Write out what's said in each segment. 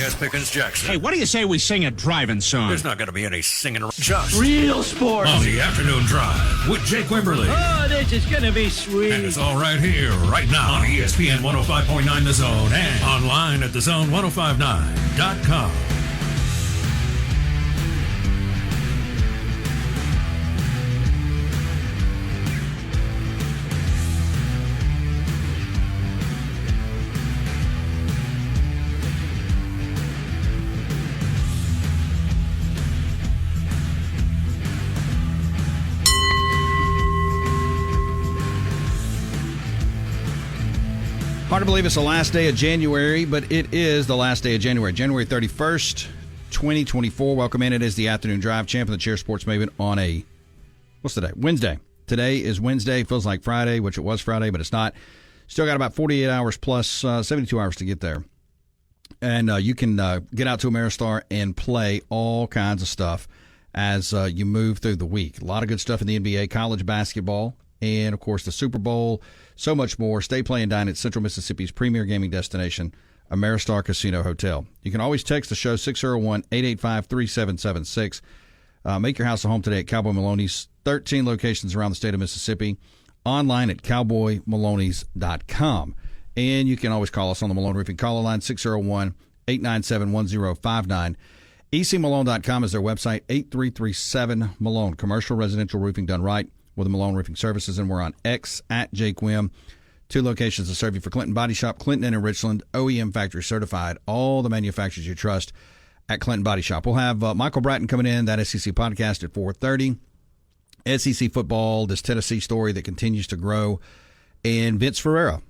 S. Pickens Jackson. Hey, what do you say we sing a driving song? There's not going to be any singing. Just real sports on the afternoon drive with Jake Wimberly. Oh, this is going to be sweet. And it's all right here, right now on ESPN 105.9 The Zone and online at thezone1059.com. Hard to believe it's the last day of January, but it is the last day of January. January 31st, 2024. Welcome in. It is the Afternoon Drive. Champ of the Chair Sports Maven on a, what's the day? Wednesday. Today is Wednesday. Feels like Friday, which it was Friday, but it's not. Still got about 48 hours plus 72 hours to get there. And you can get out to Ameristar and play all kinds of stuff as you move through the week. A lot of good stuff in the NBA, college basketball, and, of course, the Super Bowl. So much more. Stay, play, and dine at Central Mississippi's premier gaming destination, Ameristar Casino Hotel. You can always text the show 601-885-3776. Make your house a home today at Cowboy Maloney's. 13 locations around the state of Mississippi. Online at cowboymaloney's.com. And you can always call us on the Malone Roofing caller line, 601-897-1059. ecmalone.com is their website, 8337-MALONE. Commercial, residential roofing done right with the Malone Roofing Services, and we're on X at Jake Wim. 2 locations to serve you for Clinton Body Shop, Clinton and in Richland, OEM factory certified, all the manufacturers you trust at Clinton Body Shop. We'll have Michael Bratton coming in, that SEC podcast at 4:30. SEC football, this Tennessee story that continues to grow, and Vince Ferrara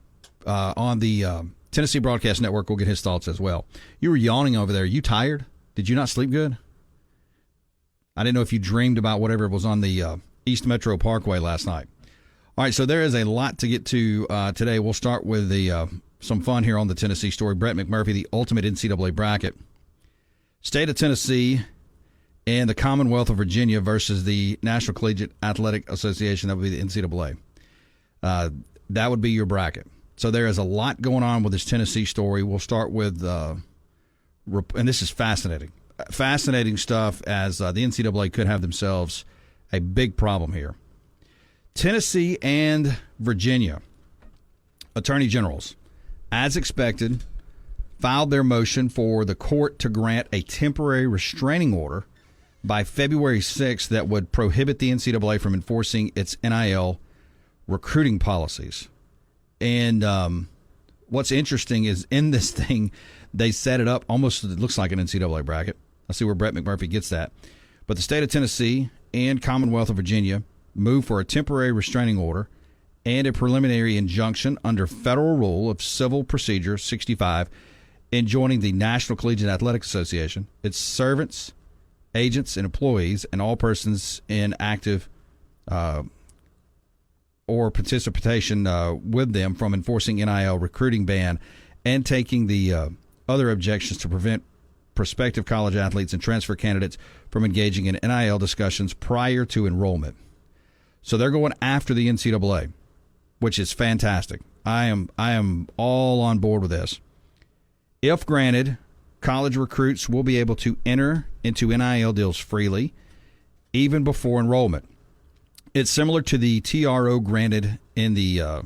on the Tennessee Broadcast Network. We'll get his thoughts as well. You were yawning over there. Are you tired? Did you not sleep good? I didn't know if you dreamed about whatever was on the East Metro Parkway last night. All right, so there is a lot to get to today. We'll start with the some fun here on the Tennessee story. Brett McMurphy, the ultimate NCAA bracket. State of Tennessee and the Commonwealth of Virginia versus the National Collegiate Athletic Association. That would be the NCAA. That would be your bracket. So there is a lot going on with this Tennessee story. We'll start with, and this is fascinating. Fascinating stuff, as the NCAA could have themselves a big problem here. Tennessee and Virginia attorney generals, as expected, filed their motion for the court to grant a temporary restraining order by February 6th that would prohibit the NCAA from enforcing its NIL recruiting policies. And what's interesting is in this thing, they set it up almost, it looks like an NCAA bracket. I see where Brett McMurphy gets that. But the state of Tennessee and Commonwealth of Virginia moved for a temporary restraining order and a preliminary injunction under Federal Rule of Civil Procedure 65 in joining the National Collegiate Athletic Association, its servants, agents, and employees, and all persons in active or participation with them from enforcing NIL recruiting ban and taking the other objections to prevent prospective college athletes and transfer candidates from engaging in NIL discussions prior to enrollment. So they're going after the NCAA, which is fantastic. I am all on board with this. If granted, college recruits will be able to enter into NIL deals freely, even before enrollment. It's similar to the TRO granted in the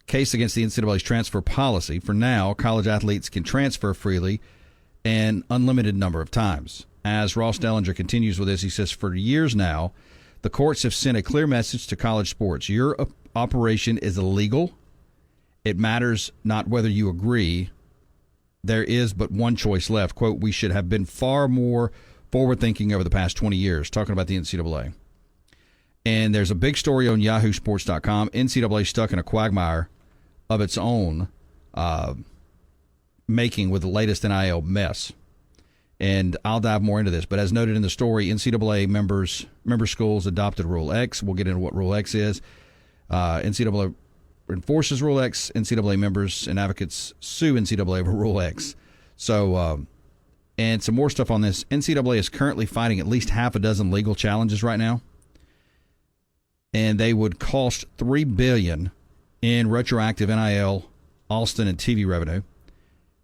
case against the NCAA's transfer policy. For now, college athletes can transfer freely an unlimited number of times. As Ross Dellinger continues with this, he says, for years now, the courts have sent a clear message to college sports. Your operation is illegal. It matters not whether you agree. There is but one choice left. Quote, we should have been far more forward-thinking over the past 20 years, talking about the NCAA. And there's a big story on yahoosports.com. NCAA stuck in a quagmire of its own making with the latest NIL mess. And I'll dive more into this. But as noted in the story, NCAA member schools adopted Rule X. We'll get into what Rule X is. NCAA enforces Rule X. NCAA members and advocates sue NCAA over Rule X. So, and some more stuff on this. NCAA is currently fighting at least half a dozen legal challenges right now. And they would cost $3 billion in retroactive NIL, Alston, and TV revenue.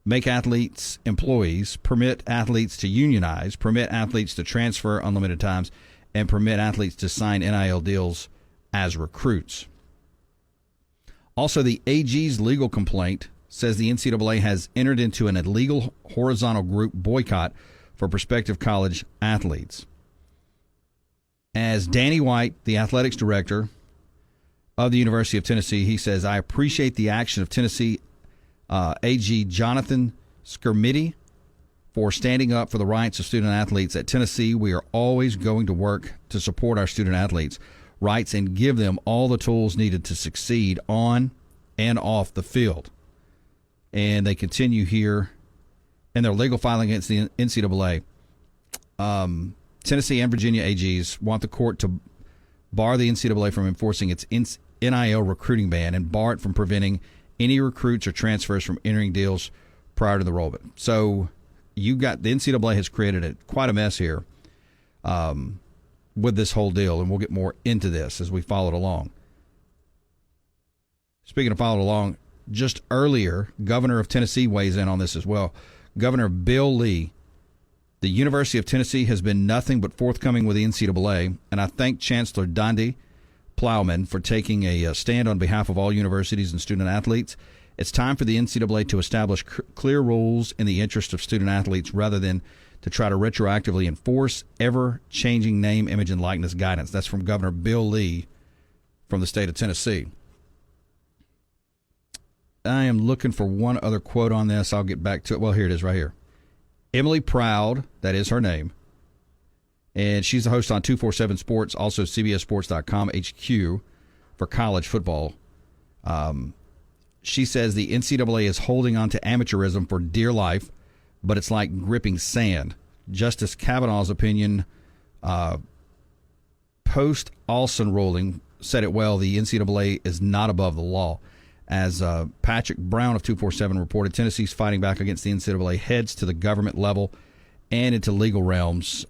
make athletes employees, permit athletes to unionize, permit athletes to transfer unlimited times, and permit athletes to sign NIL deals as recruits. Also, the AG's legal complaint says the NCAA has entered into an illegal horizontal group boycott for prospective college athletes. As Danny White, the athletics director of the University of Tennessee, he says, I appreciate the action of Tennessee AG Jonathan Skermity for standing up for the rights of student athletes. At Tennessee, we are always going to work to support our student athletes' rights and give them all the tools needed to succeed on and off the field. And they continue here in their legal filing against the NCAA. Tennessee and Virginia AGs want the court to bar the NCAA from enforcing its NIL recruiting ban and bar it from preventing any recruits or transfers from entering deals prior to the enrollment. So you got the NCAA has created quite a mess here with this whole deal, and we'll get more into this as we follow it along. Speaking of following along, just earlier, Governor of Tennessee weighs in on this as well. Governor Bill Lee, the University of Tennessee has been nothing but forthcoming with the NCAA, and I thank Chancellor Donde Plowman for taking a stand on behalf of all universities and student athletes. It's time for the NCAA to establish clear rules in the interest of student athletes rather than to try to retroactively enforce ever-changing name, image, and likeness guidance. That's from Governor Bill Lee from the state of Tennessee. I am looking for one other quote on this. I'll get back to it. Well, here it is right here. Emily Proud, that is her name, and she's the host on 247 Sports, also CBSSports.com HQ for college football. She says the NCAA is holding on to amateurism for dear life, but it's like gripping sand. Justice Kavanaugh's opinion post-Alston ruling said it well. The NCAA is not above the law. As Patrick Brown of 247 reported, Tennessee's fighting back against the NCAA heads to the government level and into legal realms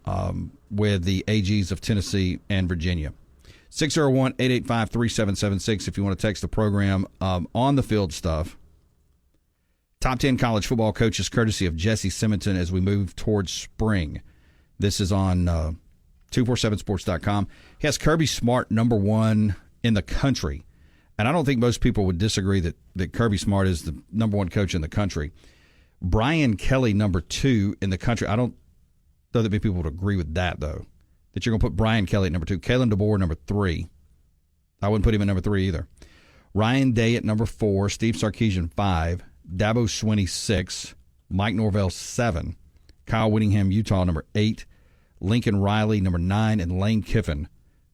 with the AGs of Tennessee and Virginia. 601-885-3776 if you want to text the program on the field stuff. Top 10 college football coaches courtesy of Jesse Simonton as we move towards spring. This is on 247sports.com. He has Kirby Smart number one in the country. And I don't think most people would disagree that Kirby Smart is the number one coach in the country. Brian Kelly, number two in the country. I don't know that many people would agree with that, though, that you're going to put Brian Kelly at number two. Kalen DeBoer, number three. I wouldn't put him at number three either. Ryan Day at number four. Steve Sarkisian, 5. Dabo Swinney, 6. Mike Norvell, 7. Kyle Whittingham, Utah, number 8. Lincoln Riley, number 9. And Lane Kiffin,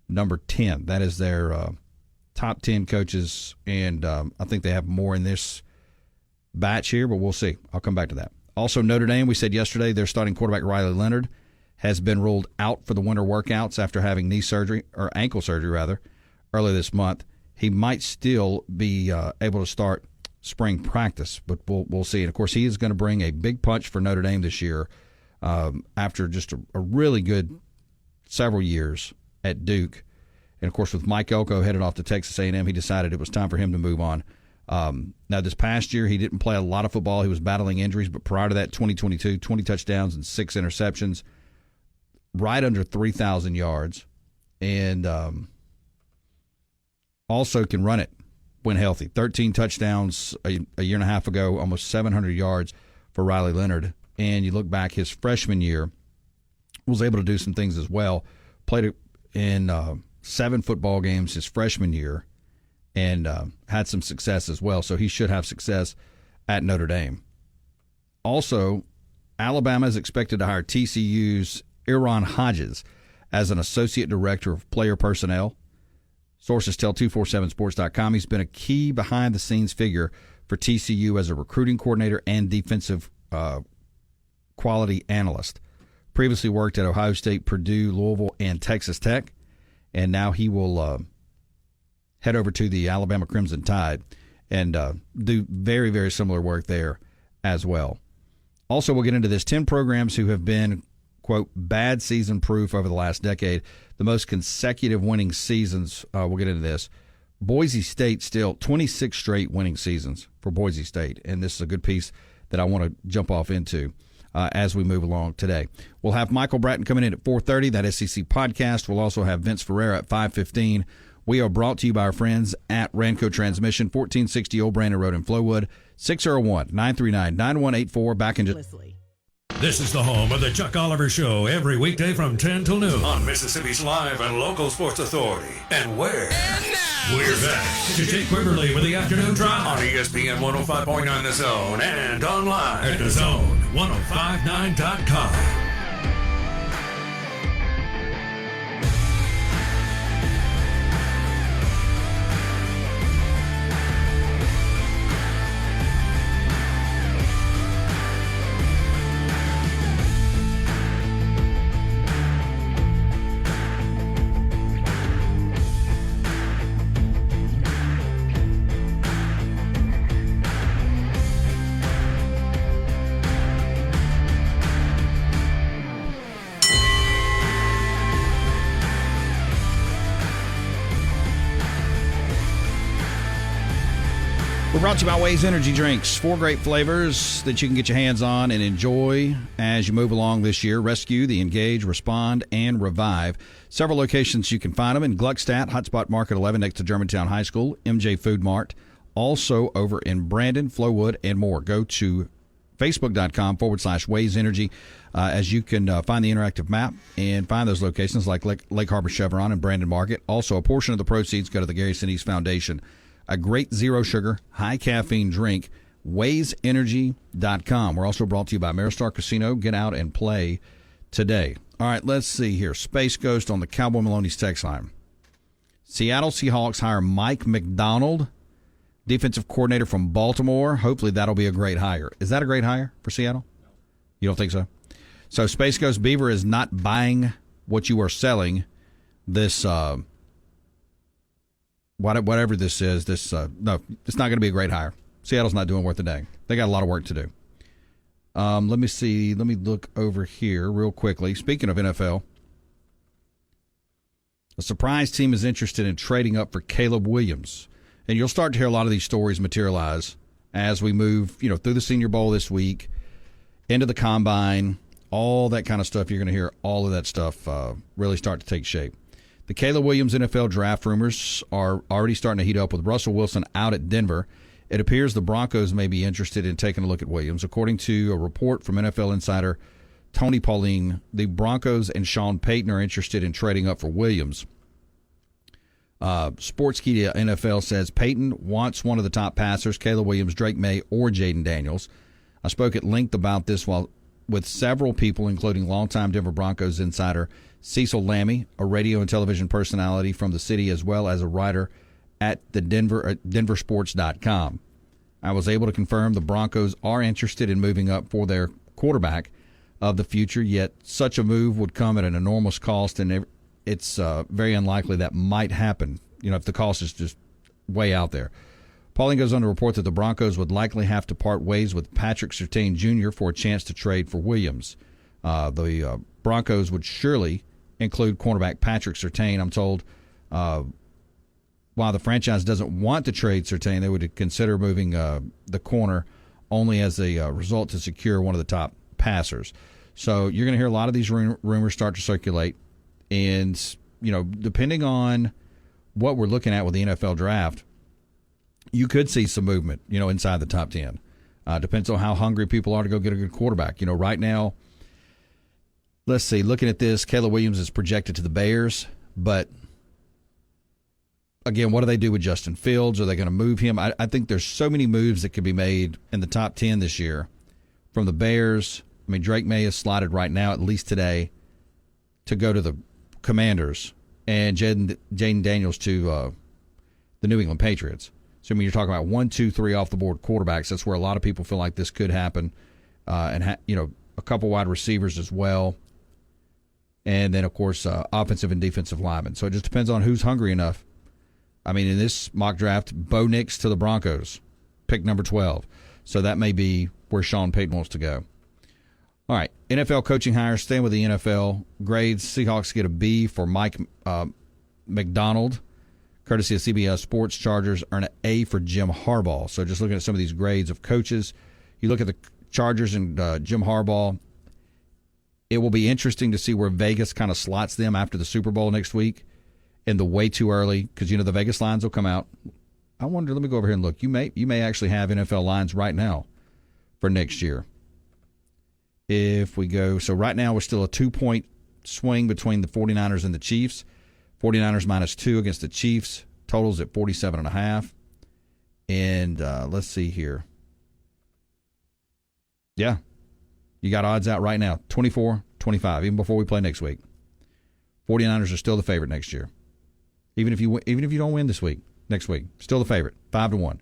number 10. That is their top 10 coaches, and I think they have more in this batch here, but we'll see. I'll come back to that. Also, Notre Dame, we said yesterday, their starting quarterback Riley Leonard has been ruled out for the winter workouts after having ankle surgery, earlier this month. He might still be able to start spring practice, but we'll see. And, of course, he is going to bring a big punch for Notre Dame this year after just a really good several years at Duke. And, of course, with Mike Elko headed off to Texas A&M, he decided it was time for him to move on. Now, this past year, he didn't play a lot of football. He was battling injuries. But prior to that, 2022, 20 touchdowns and 6 interceptions, right under 3,000 yards. And also can run it when healthy. 13 touchdowns a year and a half ago, almost 700 yards for Riley Leonard. And you look back, his freshman year, was able to do some things as well. Played in 7 football games his freshman year and had some success as well. So he should have success at Notre Dame. Also, Alabama is expected to hire TCU's Aaron Hodges as an associate director of player personnel. Sources tell 247sports.com he's been a key behind-the-scenes figure for TCU as a recruiting coordinator and defensive quality analyst. Previously worked at Ohio State, Purdue, Louisville, and Texas Tech. And now he will head over to the Alabama Crimson Tide and do very, very similar work there as well. Also, we'll get into this. 10 programs who have been, quote, bad season proof over the last decade. The most consecutive winning seasons, we'll get into this. Boise State still 26 straight winning seasons for Boise State. And this is a good piece that I want to jump off into as we move along today. We'll have Michael Bratton coming in at 4:30, that SEC podcast. We'll also have Vince Ferrara at 5:15. We are brought to you by our friends at Ranco Transmission, 1460 Old Brandon Road in Flowood, 601-939-9184. Back in just... This is the home of the Chuck Oliver Show every weekday from 10 till noon on Mississippi's live and local sports authority. And where? We're back to Jake Wimberly with the afternoon drive on ESPN 105.9 The Zone and online at thezone1059.com. We're brought to you by Waze Energy Drinks. 4 great flavors that you can get your hands on and enjoy as you move along this year. Rescue, the Engage, Respond, and Revive. Several locations you can find them in Gluckstadt, Hotspot Market 11 next to Germantown High School, MJ Food Mart, also over in Brandon, Flowood, and more. Go to Facebook.com/Waze Energy as you can find the interactive map and find those locations like Lake Harbor Chevron and Brandon Market. Also, a portion of the proceeds go to the Gary Sinise Foundation. A great zero-sugar, high-caffeine drink, WazeEnergy.com. We're also brought to you by Maristar Casino. Get out and play today. All right, let's see here. Space Ghost on the Cowboy Maloney's text line. Seattle Seahawks hire Mike McDonald, defensive coordinator from Baltimore. Hopefully that'll be a great hire. Is that a great hire for Seattle? You don't think so? So Space Ghost Beaver is not buying what you are selling. This whatever this is, no, it's not going to be a great hire. Seattle's not doing worth a dang. They got a lot of work to do. Let me see. Let me look over here real quickly. Speaking of NFL, a surprise team is interested in trading up for Caleb Williams. And you'll start to hear a lot of these stories materialize as we move, through the Senior Bowl this week, into the Combine, all that kind of stuff. You're going to hear all of that stuff really start to take shape. The Caleb Williams NFL draft rumors are already starting to heat up with Russell Wilson out at Denver. It appears the Broncos may be interested in taking a look at Williams. According to a report from NFL insider Tony Pauline, the Broncos and Sean Payton are interested in trading up for Williams. Sportskeeda NFL says Payton wants one of the top passers, Caleb Williams, Drake May, or Jaden Daniels. I spoke at length about this with several people, including longtime Denver Broncos insider Cecil Lammey, a radio and television personality from the city, as well as a writer at the denversports.com. I was able to confirm the Broncos are interested in moving up for their quarterback of the future, yet such a move would come at an enormous cost, and it's very unlikely that might happen, if the cost is just way out there. Pauling goes on to report that the Broncos would likely have to part ways with Patrick Surtain Jr. for a chance to trade for Williams. The Broncos would surely include cornerback Patrick Surtain. I'm told while the franchise doesn't want to trade Surtain, they would consider moving the corner only as a result to secure one of the top passers. So you're going to hear a lot of these rumors start to circulate. And, depending on what we're looking at with the NFL draft, you could see some movement, inside the top 10. Depends on how hungry people are to go get a good quarterback. Right now, let's see, looking at this, Caleb Williams is projected to the Bears, but again, what do they do with Justin Fields? Are they going to move him? I think there's so many moves that could be made in the top 10 this year from the Bears. I mean, Drake May is slotted right now, at least today, to go to the Commanders, and Jaden Daniels to the New England Patriots. So, you're talking about 1, 2, 3 off the board quarterbacks. That's where a lot of people feel like this could happen. And a couple wide receivers as well. And then, of course, offensive and defensive linemen. So it just depends on who's hungry enough. In this mock draft, Bo Nix to the Broncos, pick number 12. So that may be where Sean Payton wants to go. All right, NFL coaching hires, staying with the NFL. Grades, Seahawks get a B for Mike McDonald, courtesy of CBS Sports. Chargers earn an A for Jim Harbaugh. So just looking at some of these grades of coaches, you look at the Chargers and Jim Harbaugh. It will be interesting to see where Vegas kind of slots them after the Super Bowl next week and the way too early, because, the Vegas lines will come out. I wonder, let me go over here and look. You may actually have NFL lines right now for next year. If we go, so right now we're still a 2-point swing between the 49ers and the Chiefs. 49ers -2 against the Chiefs. Totals at 47.5. And let's see here. Yeah. You got odds out right now, 24-25, even before we play next week. 49ers are still the favorite next year. Even if you don't win next week, still the favorite, 5-1.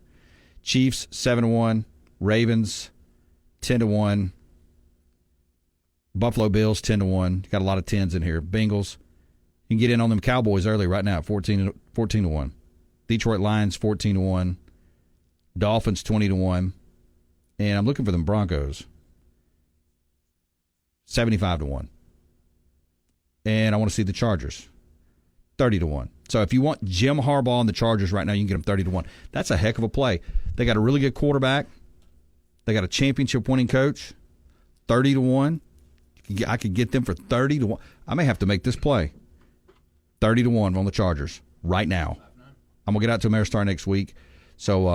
Chiefs 7-1, Ravens 10-1, Buffalo Bills 10-1. Got a lot of 10s in here. Bengals, you can get in on them Cowboys early right now, 14-1. Detroit Lions 14-1, Dolphins 20-1, and I'm looking for them Broncos. 75-1. And I want to see the Chargers. 30-1. So if you want Jim Harbaugh and the Chargers right now, you can get them 30-1. That's a heck of a play. They got a really good quarterback. They got a championship winning coach. 30-1. I could get them for 30-1. I may have to make this play. 30-1 on the Chargers right now. I'm going to get out to Ameristar next week. So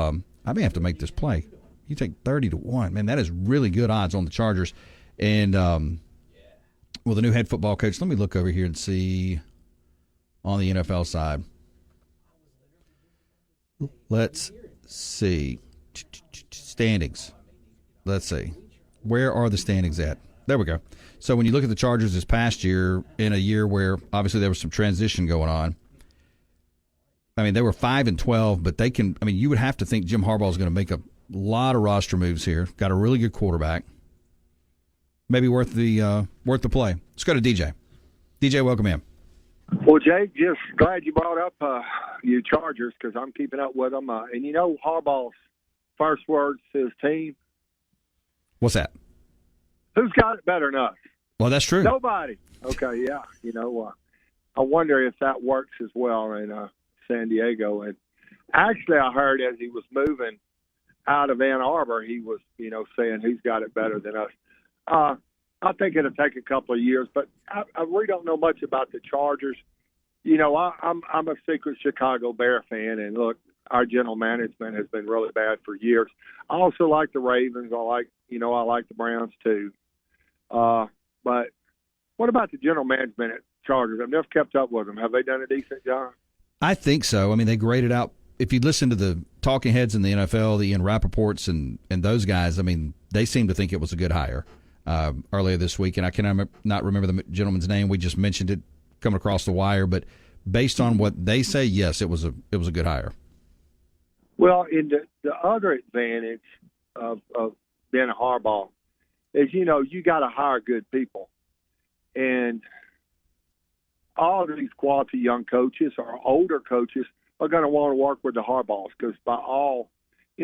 I may have to make this play. You take 30-1. Man, that is really good odds on the Chargers. And, well, the new head football coach, let me look over here and see on the NFL side. Let's see. Standings. Let's see. Where are the standings at? There we go. So when you look at the Chargers this past year, in a year where obviously there was some transition going on, I mean, they were 5-12, but you would have to think Jim Harbaugh is going to make a lot of roster moves here. Got a really good quarterback. Maybe worth the play. Let's go to DJ. DJ, welcome in. Well, Jake, just glad you brought up your Chargers, because I'm keeping up with them. And Harbaugh's first words to his team. What's that? Who's got it better than us? Well, that's true. Nobody. Okay, yeah. I wonder if that works as well in San Diego. And actually, I heard as he was moving out of Ann Arbor, he was, saying who's got it better than us. I think it'll take a couple of years, but I really don't know much about the Chargers. I'm a secret Chicago Bear fan, and look, our general management has been really bad for years. I also like the Ravens. I like the Browns too. But what about the general management at Chargers? I've never kept up with them. Have they done a decent job? I think so. I mean, they graded out. If you listen to the talking heads in the NFL, the Ian Rappaports and those guys, I mean, they seem to think it was a good hire earlier this week. And I cannot not remember the gentleman's name. We just mentioned it coming across the wire. But based on what they say, yes, it was a good hire. Well, in the other advantage of being a Harbaugh is, you got to hire good people. And all of these quality young coaches or older coaches are going to want to work with the Harbaughs, because by all,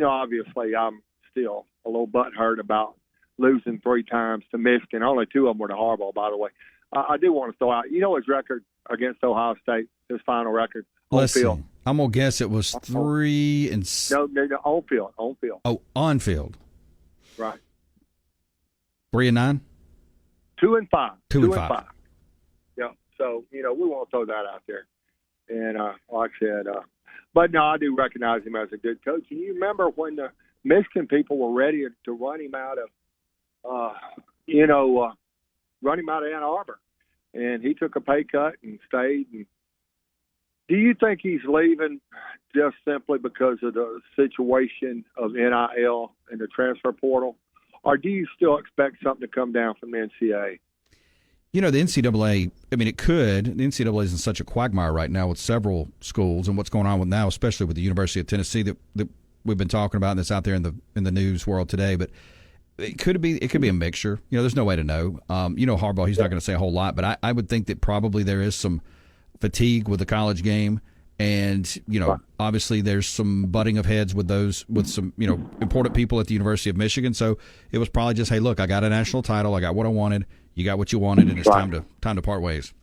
obviously I'm still a little butthurt about losing 3 times to Michigan. Only 2 of them were to Harbaugh, by the way. I do want to throw out, his record against Ohio State, his final record. Let's see. I'm going to guess it was 3 and... No, on field. Oh, on field. Right. 3-9? 2-5. 2-5. Yeah. So, we won't throw that out there. And like I said, but no, I do recognize him as a good coach. And you remember when the Michigan people were ready to run him out of, run him out of Ann Arbor, and he took a pay cut and stayed. And do you think he's leaving just simply because of the situation of NIL and the transfer portal, or do you still expect something to come down from the NCAA? The NCAA, I mean, it could. The NCAA is in such a quagmire right now with several schools, and what's going on with now, especially with the University of Tennessee that we've been talking about, and that's out there in the news world today. But it could be a mixture. There's no way to know. Harbaugh, he's not going to say a whole lot, but I would think that probably there is some fatigue with the college game, and obviously there's some butting of heads with some important people at the University of Michigan. So it was probably just, hey, look, I got a national title, I got what I wanted. You got what you wanted, and it's time to part ways.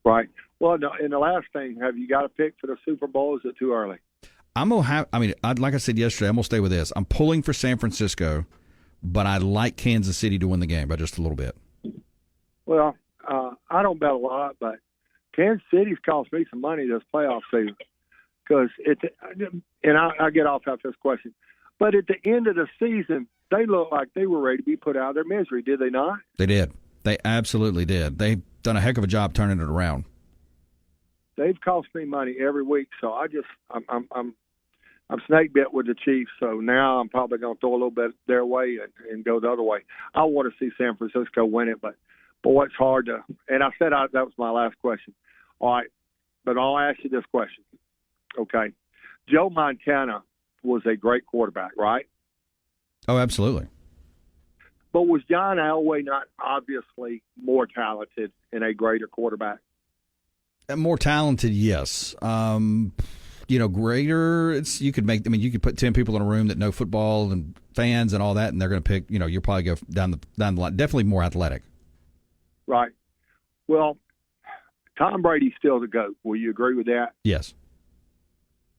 Right. Well, no, and the last thing, have you got a pick for the Super Bowl? Is it too early? I'm gonna have. I mean, like I said yesterday, I'm gonna stay with this. I'm pulling for San Francisco, but I like Kansas City to win the game by just a little bit. Well, I don't bet a lot, but Kansas City's cost me some money this playoff season because I get off after this question, but at the end of the season, they looked like they were ready to be put out of their misery. Did they not? They did. They absolutely did. They've done a heck of a job turning it around. They've cost me money every week, so I'm snake bit with the Chiefs. So now I'm probably going to throw a little bit their way and go the other way. I want to see San Francisco win it, but boy, it's hard to. And I said that was my last question. All right, but I'll ask you this question. Okay, Joe Montana was a great quarterback, right? Oh, absolutely. But was John Elway not obviously more talented and a greater quarterback? More talented, yes. Greater. You could put 10 people in a room that know football and fans and all that, and they're going to pick. You'll probably go down the line. Definitely more athletic. Right. Well, Tom Brady's still the GOAT. Will you agree with that? Yes.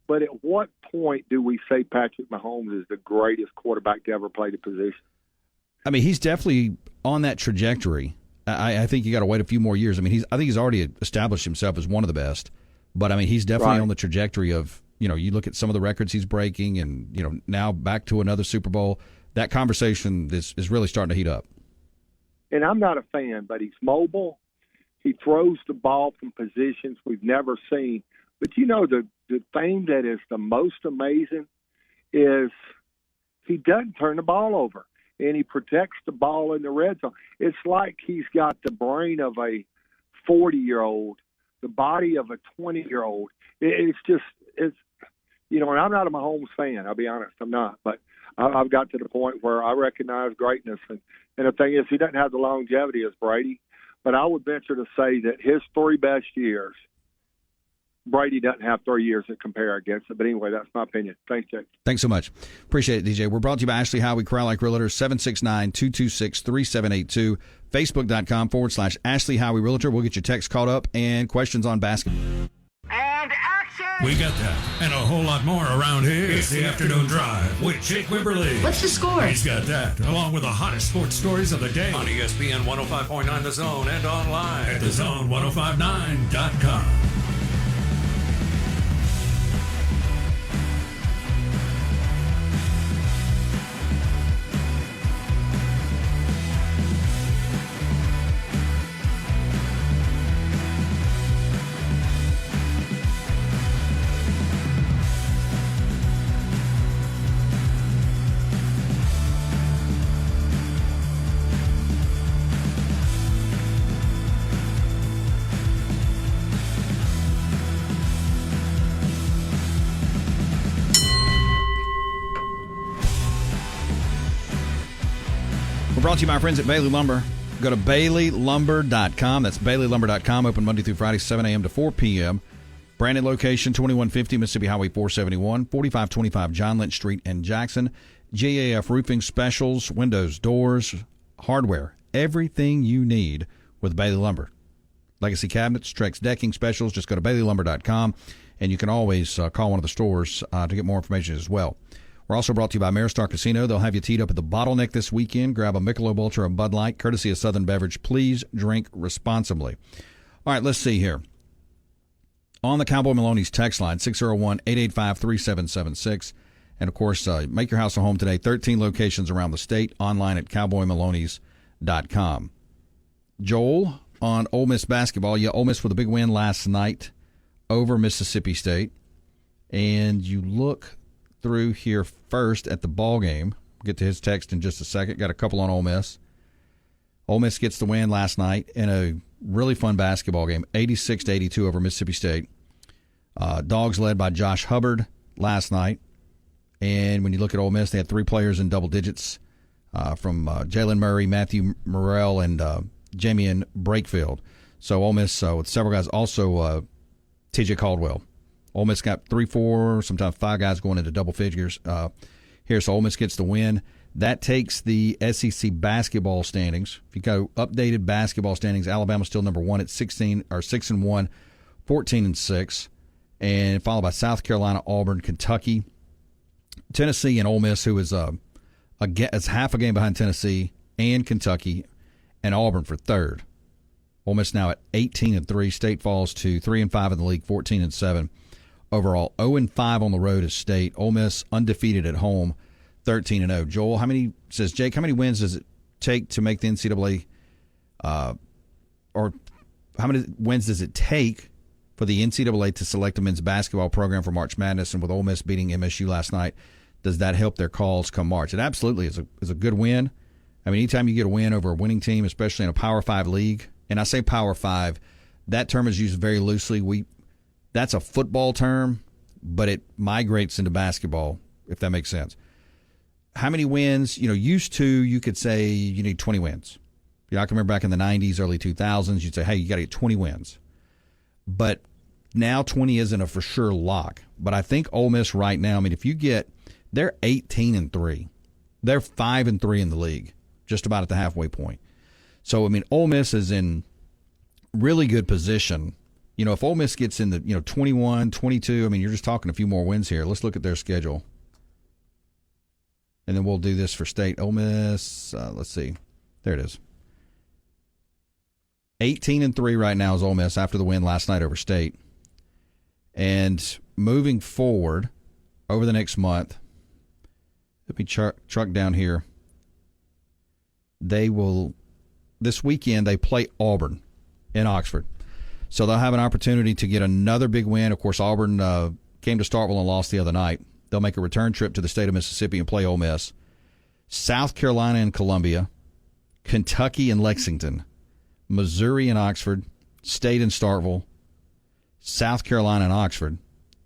But at what point do we say Patrick Mahomes is the greatest quarterback to ever play the position? I mean, he's definitely on that trajectory. I think you got to wait a few more years. I mean, I think he's already established himself as one of the best. But I mean, he's definitely on the trajectory of. You look at some of the records he's breaking, and now back to another Super Bowl. That conversation is really starting to heat up. And I'm not a fan, but he's mobile. He throws the ball from positions we've never seen. But the thing that is the most amazing is he doesn't turn the ball over, and he protects the ball in the red zone. It's like he's got the brain of a 40-year-old, the body of a 20-year-old. And I'm not a Mahomes fan. I'll be honest, I'm not. But I've got to the point where I recognize greatness. And the thing is, he doesn't have the longevity as Brady. But I would venture to say that his 3 best years, Brady doesn't have 3 years to compare against it. But anyway, that's my opinion. Thanks, Jake. Thanks so much. Appreciate it, DJ. We're brought to you by Ashley Howie, Corral Lake Realtor, 769-226-3782, Facebook.com/Ashley Howie Realtor. We'll get your text caught up and questions on basketball. And action! We got that and a whole lot more around here. It's the Afternoon Drive with Jake Wimberly. What's the score? He's got that, along with the hottest sports stories of the day on ESPN 105.9 The Zone and online at thezone1059.com. We're brought to you by our friends at Bailey Lumber. Go to BaileyLumber.com. That's BaileyLumber.com. Open Monday through Friday, 7 a.m. to 4 p.m. Branded location, 2150 Mississippi Highway 471, 4525 John Lynch Street in Jackson. GAF Roofing Specials, windows, doors, hardware, everything you need with Bailey Lumber. Legacy cabinets, Trex decking specials. Just go to BaileyLumber.com, and you can always call one of the stores to get more information as well. We're also brought to you by Maristar Casino. They'll have you teed up at the Bottleneck this weekend. Grab a Michelob Ultra or Bud Light, courtesy of Southern Beverage. Please drink responsibly. All right, let's see here. On the Cowboy Maloney's text line, 601-885-3776. And, of course, make your house a home today. 13 locations around the state, online at cowboymaloney's.com. Joel, on Ole Miss basketball. Yeah, Ole Miss with a big win last night over Mississippi State. And you look through here first at the ball game. We'll get to his text in just a second. Got a couple on Ole Miss. Ole Miss gets the win last night in a really fun basketball game, 86-82 over Mississippi State. Dogs led by Josh Hubbard last night. And when you look at Ole Miss, they had 3 players in double digits from Jalen Murray, Matthew Morrell, and Jamian Brakefield. So Ole Miss with several guys, also T.J. Caldwell. Ole Miss got 3, 4, sometimes 5 guys going into double figures here. So Ole Miss gets the win. That takes the SEC basketball standings. If you go updated basketball standings, Alabama's still number 1 at 6-1, 14-6, and followed by South Carolina, Auburn, Kentucky, Tennessee, and Ole Miss, who is It's half a game behind Tennessee and Kentucky and Auburn for third. Ole Miss now at 18-3. State falls to 3-5 in the league, 14-7 overall. 0-5 on the road is State. Ole Miss undefeated at home, 13-0. Joel, Jake, how many wins does it take to make the NCAA, or how many wins does it take for the NCAA to select a men's basketball program for March Madness? And with Ole Miss beating MSU last night, does that help their cause come March? It absolutely is a good win. I mean, anytime you get a win over a winning team, especially in a Power 5 league, and I say Power 5, that term is used very loosely. That's a football term, but it migrates into basketball, if that makes sense. How many wins? Used to, you could say you need 20 wins. I can remember back in the 90s, early 2000s, you'd say, hey, you got to get 20 wins. But now 20 isn't a for sure lock. But I think Ole Miss right now, they're 18-3. They're 5-3 in the league, just about at the halfway point. So, Ole Miss is in really good position. If Ole Miss gets in the 21, 22, you're just talking a few more wins here. Let's look at their schedule. And then we'll do this for State. Ole Miss, let's see. There it is. 18-3 right now is Ole Miss after the win last night over State. And moving forward over the next month, let me truck down here. This weekend they play Auburn in Oxford. So they'll have an opportunity to get another big win. Of course, Auburn came to Starkville and lost the other night. They'll make a return trip to the state of Mississippi and play Ole Miss. South Carolina and Columbia, Kentucky and Lexington, Missouri and Oxford, State and Starkville, South Carolina and Oxford,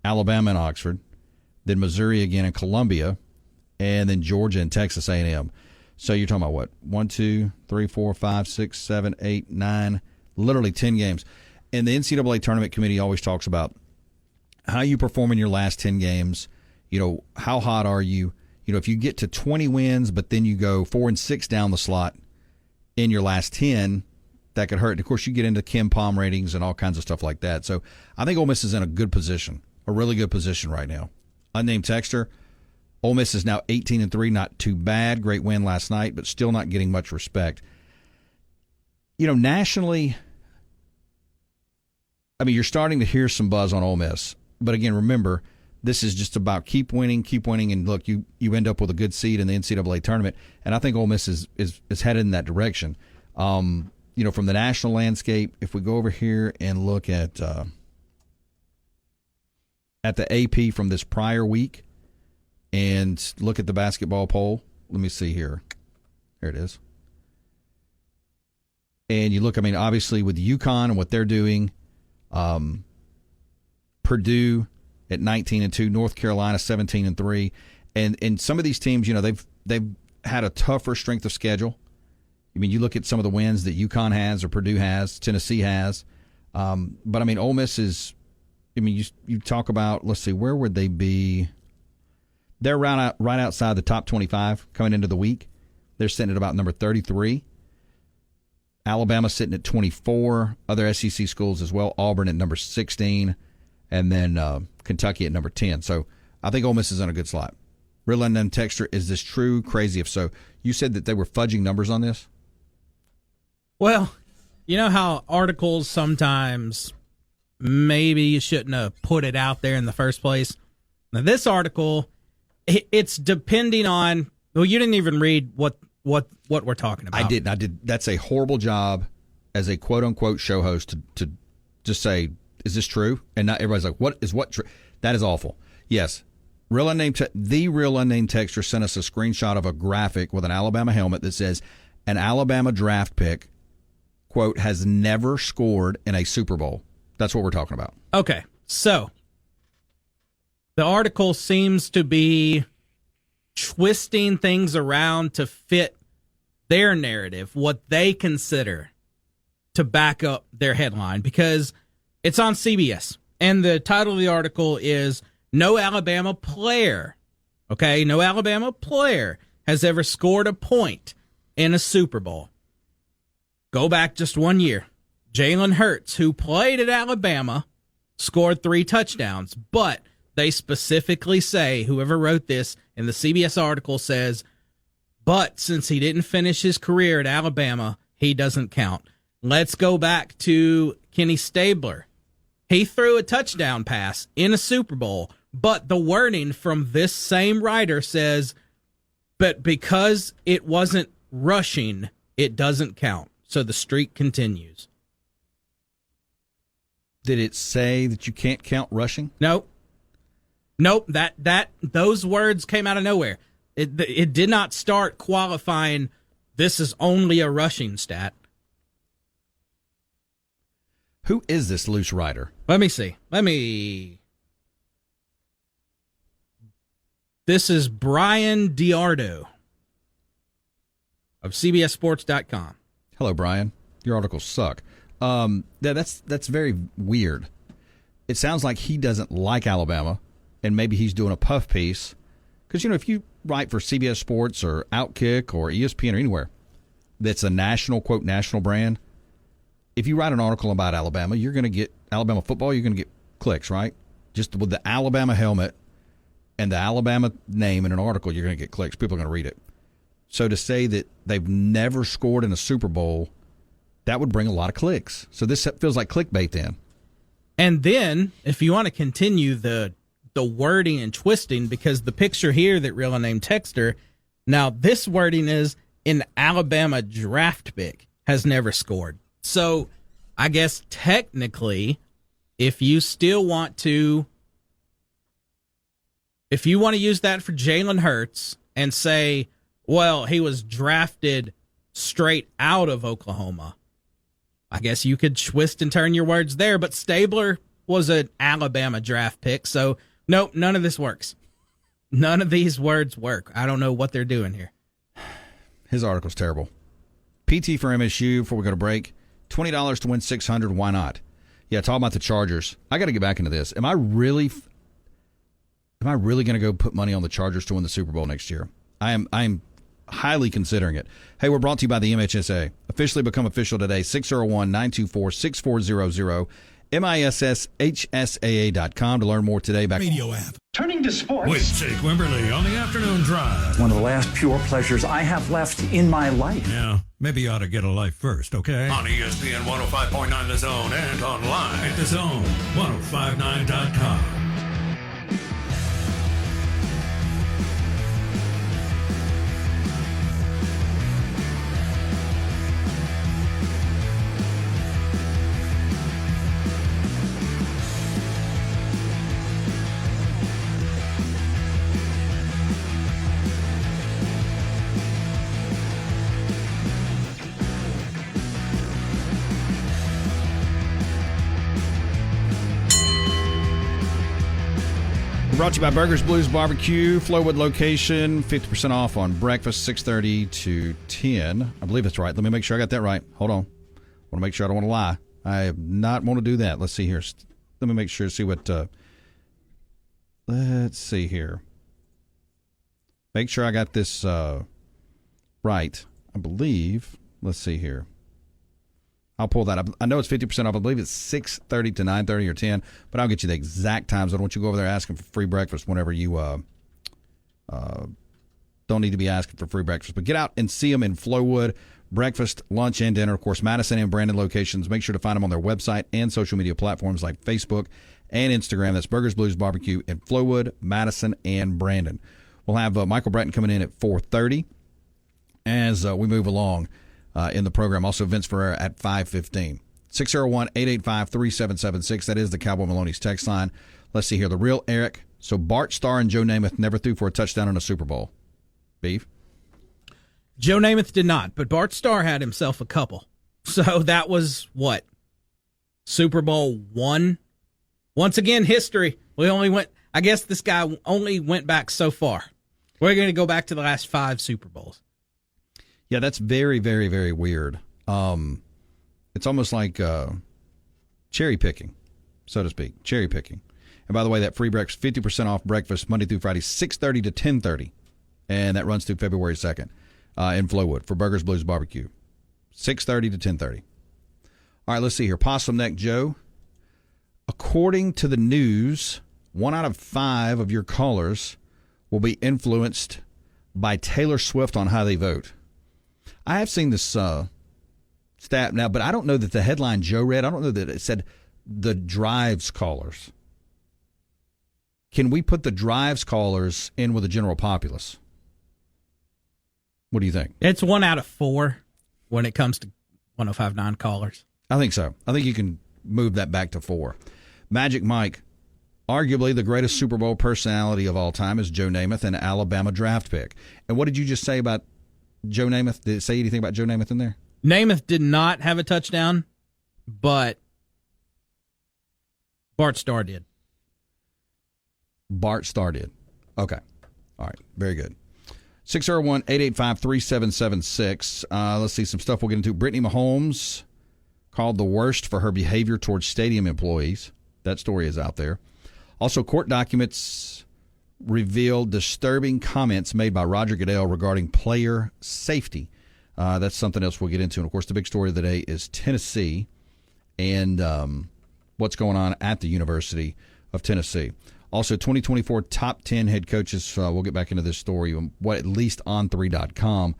Alabama and Oxford, then Missouri again and Columbia, and then Georgia and Texas A&M. So you're talking about what? 1, 2, 3, 4, 5, 6, 7, 8, 9, literally 10 games. And the NCAA tournament committee always talks about how you perform in your last 10 games. How hot are you? If you get to 20 wins, but then you go 4-6 down the slot in your last 10, that could hurt. And of course, you get into Kim Palm ratings and all kinds of stuff like that. So I think Ole Miss is in a good position, a really good position right now. Unnamed texter, Ole Miss is now 18-3, not too bad. Great win last night, but still not getting much respect. Nationally, you're starting to hear some buzz on Ole Miss. But again, remember, this is just about keep winning, and look, you end up with a good seed in the NCAA tournament. And I think Ole Miss is headed in that direction. From the national landscape, if we go over here and look at the AP from this prior week and look at the basketball poll, let me see here. There it is. And you look, obviously with UConn and what they're doing, Purdue at 19-2, North Carolina 17-3, and some of these teams, they've had a tougher strength of schedule. You look at some of the wins that UConn has or Purdue has, Tennessee has, but Ole Miss is. You talk about. Let's see, where would they be? They're right outside the top 25 coming into the week. They're sitting at about number 33. Alabama sitting at 24. Other SEC schools as well. Auburn at number 16, and then Kentucky at number 10. So I think Ole Miss is in a good slot. Real unknown texture, is this true? Crazy if so. You said that they were fudging numbers on this? Well, you know how articles sometimes maybe you shouldn't have put it out there in the first place? Now, this article, it's depending on, well, you didn't even read what we're talking about. I did. That's a horrible job as a quote-unquote show host to just say, is this true? And not everybody's like, what true? That is awful. Yes. The real unnamed texter sent us a screenshot of a graphic with an Alabama helmet that says, an Alabama draft pick, quote, has never scored in a Super Bowl. That's what we're talking about. Okay, so the article seems to be twisting things around to fit their narrative, what they consider to back up their headline, because it's on CBS. And the title of the article is No Alabama Player, okay? No Alabama player has ever scored a point in a Super Bowl. Go back just 1 year. Jalen Hurts, who played at Alabama, scored 3 touchdowns. But they specifically say, whoever wrote this in the CBS article says, But since he didn't finish his career at Alabama, he doesn't count. Let's go back to Kenny Stabler. He threw a touchdown pass in a Super Bowl, but the wording from this same writer says, but because it wasn't rushing, it doesn't count. So the streak continues. Did it say that you can't count rushing? Nope. Those words came out of nowhere. It did not start qualifying. This is only a rushing stat. Who is this loose writer? Let me see. This is Brian Diardo of CBSSports.com. Hello, Brian. Your articles suck. That's very weird. It sounds like he doesn't like Alabama, and maybe he's doing a puff piece. Because, if you write for CBS Sports or Outkick or ESPN or anywhere that's a national, quote, national brand, if you write an article about Alabama, you're going to get Alabama football, you're going to get clicks, right? Just with the Alabama helmet and the Alabama name in an article, you're going to get clicks. People are going to read it. So to say that they've never scored in a Super Bowl, that would bring a lot of clicks. So this feels like clickbait then. And then, if you want to continue the wording and twisting, because the picture here that real named Texter, now this wording is an Alabama draft pick has never scored. So I guess technically, if you want to use that for Jalen Hurts and say, well, he was drafted straight out of Oklahoma, I guess you could twist and turn your words there. But Stabler was an Alabama draft pick, so nope, none of this works. None of these words work. I don't know what they're doing here. His article's terrible. PT for MSU before we go to break. $20 to win $600. Why not? Yeah, talk about the Chargers. I got to get back into this. Am I really going to go put money on the Chargers to win the Super Bowl next year? I am highly considering it. Hey, we're brought to you by the MHSA. Officially become official today. 601-924-6400. MISSHSAA.com to learn more today. Back radio app. Turning to sports. With Jake Wimberly on the afternoon drive. One of the last pure pleasures I have left in my life. Yeah, maybe you ought to get a life first, okay? On ESPN 105.9 The Zone and online at TheZone1059.com. Brought to you by Burgers Blues Barbecue, Flowwood location, 50% off on breakfast, 6:30 to 10. I believe that's right. Let me make sure I got that right. Hold on. I want to make sure I don't want to lie. I not want to do that. Let's see here. Let me make sure, see what, let's see here. Make sure I got this right. I believe, let's see here. I'll pull that up. I know it's 50% off. I believe it's 6:30 to 9:30 or 10, but I'll get you the exact times. I don't want you to go over there asking for free breakfast whenever you don't need to be asking for free breakfast. But get out and see them in Flowwood, breakfast, lunch, and dinner. Of course, Madison and Brandon locations. Make sure to find them on their website and social media platforms like Facebook and Instagram. That's Burgers Blues Barbecue in Flowwood, Madison, and Brandon. We'll have Michael Bratton coming in at 4:30 as we move along in the program. Also, Vince Ferrara at 5:15. 601-885-3776. That is the Cowboy Maloney's text line. Let's see here. The real Eric. So Bart Starr and Joe Namath never threw for a touchdown in a Super Bowl. Beef? Joe Namath did not, but Bart Starr had himself a couple. So that was what? Super Bowl I? Once again, history. I guess this guy only went back so far. We're going to go back to the last 5 Super Bowls. Yeah, that's very, very, very weird. It's almost like cherry picking, so to speak. Cherry picking. And by the way, that free breakfast, 50% off breakfast Monday through Friday, 6:30 to 10:30. And that runs through February 2nd in Flowwood for Burgers Blues Barbecue. 6:30 to 10:30. All right, let's see here. Possum Neck Joe. According to the news, 1 out of 5 of your callers will be influenced by Taylor Swift on how they vote. I have seen this stat now, but I don't know that the headline Joe read, I don't know that it said the drives callers. Can we put the drives callers in with the general populace? What do you think? It's 1 out of 4 when it comes to 105.9 callers. I think so. I think you can move that back to 4. Magic Mike, arguably the greatest Super Bowl personality of all time, is Joe Namath, an Alabama draft pick. And what did you just say about Joe Namath? Did it say anything about Joe Namath in there? Namath did not have a touchdown, but Bart Starr did. Bart Starr did. Okay. All right. Very good. 601-885-3776. Let's see some stuff we'll get into. Brittany Mahomes called the worst for her behavior towards stadium employees. That story is out there. Also, court documents revealed disturbing comments made by Roger Goodell regarding player safety. That's something else we'll get into. And, of course, the big story of the day is Tennessee and what's going on at the University of Tennessee. Also, 2024 top 10 head coaches. We'll get back into this story. What at least On3.com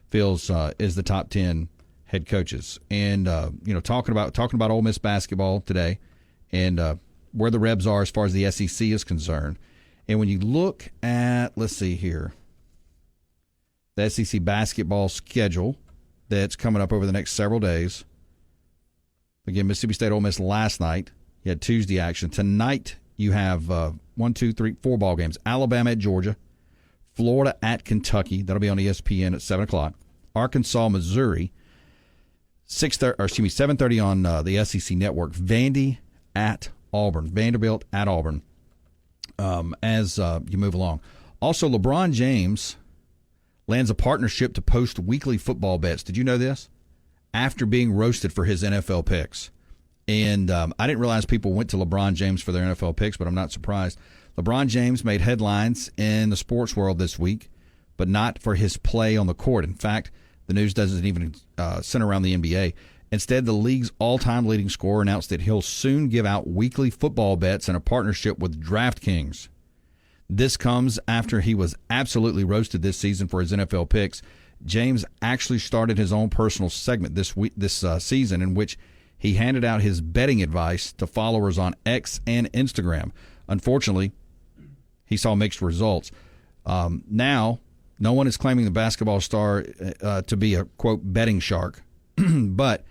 feels is the top 10 head coaches. And talking about Ole Miss basketball today, and where the Rebs are as far as the SEC is concerned. And when you look at, let's see here, the SEC basketball schedule that's coming up over the next several days. Again, Mississippi State Ole Miss last night. You had Tuesday action. Tonight you have 4 ball games. Alabama at Georgia, Florida at Kentucky. That'll be on ESPN at 7 o'clock. Arkansas, Missouri, 7:30 on the SEC Network. Vandy at Auburn. Vanderbilt at Auburn. As you move along. Also, LeBron James lands a partnership to post weekly football bets. Did you know this? After being roasted for his NFL picks. And I didn't realize people went to LeBron James for their NFL picks, but I'm not surprised. LeBron James made headlines in the sports world this week, but not for his play on the court. In fact, the news doesn't even center around the NBA. Instead, the league's all-time leading scorer announced that he'll soon give out weekly football bets in a partnership with DraftKings. This comes after he was absolutely roasted this season for his NFL picks. James actually started his own personal segment this season in which he handed out his betting advice to followers on X and Instagram. Unfortunately, he saw mixed results. Now, no one is claiming the basketball star to be a, quote, betting shark, but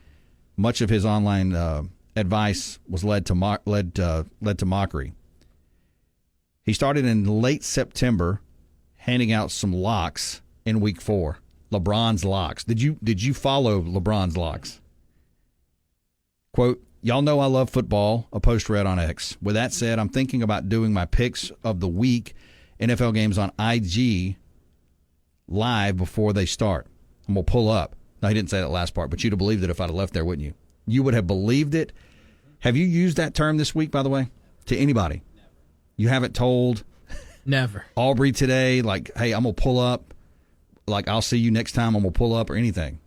much of his online advice was led to mockery. He started in late September handing out some locks in week 4. LeBron's locks. Did you follow LeBron's locks? Quote, y'all know I love football, a post read on X. With that said, I'm thinking about doing my picks of the week NFL games on IG live before they start. I'm going to pull up. No, he didn't say that last part, but you'd have believed it if I'd have left there, wouldn't you? You would have believed it. Have you used that term this week, by the way, to anybody? You haven't told Never. Aubrey today, like, hey, I'm going to pull up. Like, I'll see you next time, I'm going to pull up or anything.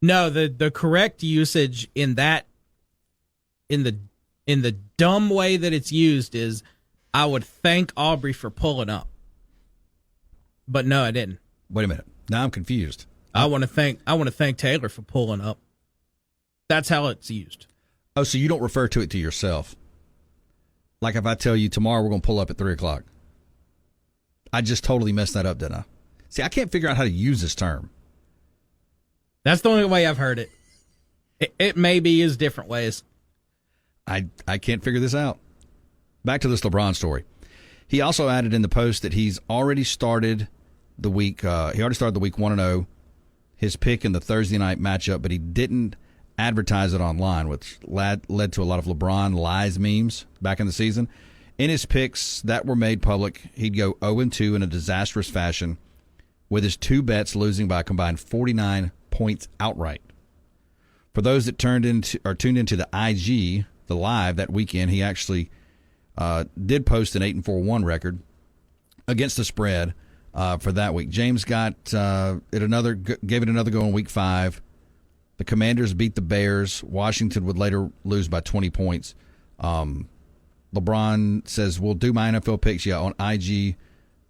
No, the correct usage in the dumb way that it's used is I would thank Aubrey for pulling up. But no, I didn't. Wait a minute. Now I'm confused. I want to thank Taylor for pulling up. That's how it's used. Oh, so you don't refer to it to yourself. Like if I tell you tomorrow we're going to pull up at 3 o'clock. I just totally messed that up, didn't I? See, I can't figure out how to use this term. That's the only way I've heard it. It may be used different ways. I can't figure this out. Back to this LeBron story. He also added in the post that he's already started the week. He already started the week 1-0, his pick in the Thursday night matchup, but he didn't advertise it online, which led to a lot of LeBron lies memes back in the season. In his picks that were made public, he'd go 0-2 in a disastrous fashion, with his 2 bets losing by a combined 49 points outright. For those that tuned into the IG, the live that weekend, he actually did post an 8-4-1 record against the spread for that week. James gave it another go in week 5. The Commanders beat the Bears. Washington would later lose by 20 points. LeBron says, we'll do my NFL picks on IG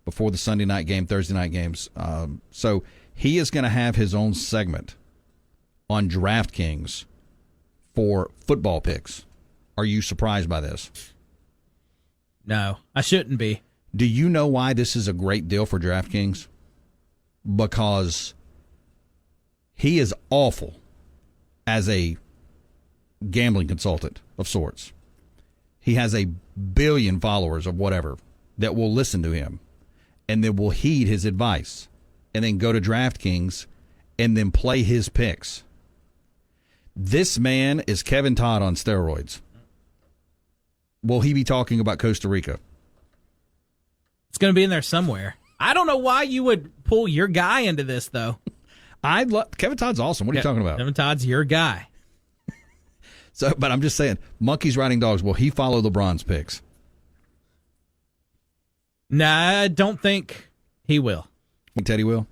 before the Sunday night game, Thursday night games. So he is going to have his own segment on DraftKings for football picks. Are you surprised by this? No, I shouldn't be. Do you know why this is a great deal for DraftKings? Because he is awful as a gambling consultant of sorts. He has a billion followers of whatever that will listen to him and then will heed his advice and then go to DraftKings and then play his picks. This man is Kevin Todd on steroids. Will he be talking about Costa Rica? It's going to be in there somewhere. I don't know why you would pull your guy into this, though. Kevin Todd's awesome. What are you talking about? Kevin Todd's your guy. So, but I'm just saying, monkeys riding dogs. Will he follow LeBron's picks? Nah, I don't think he will. Think Teddy will?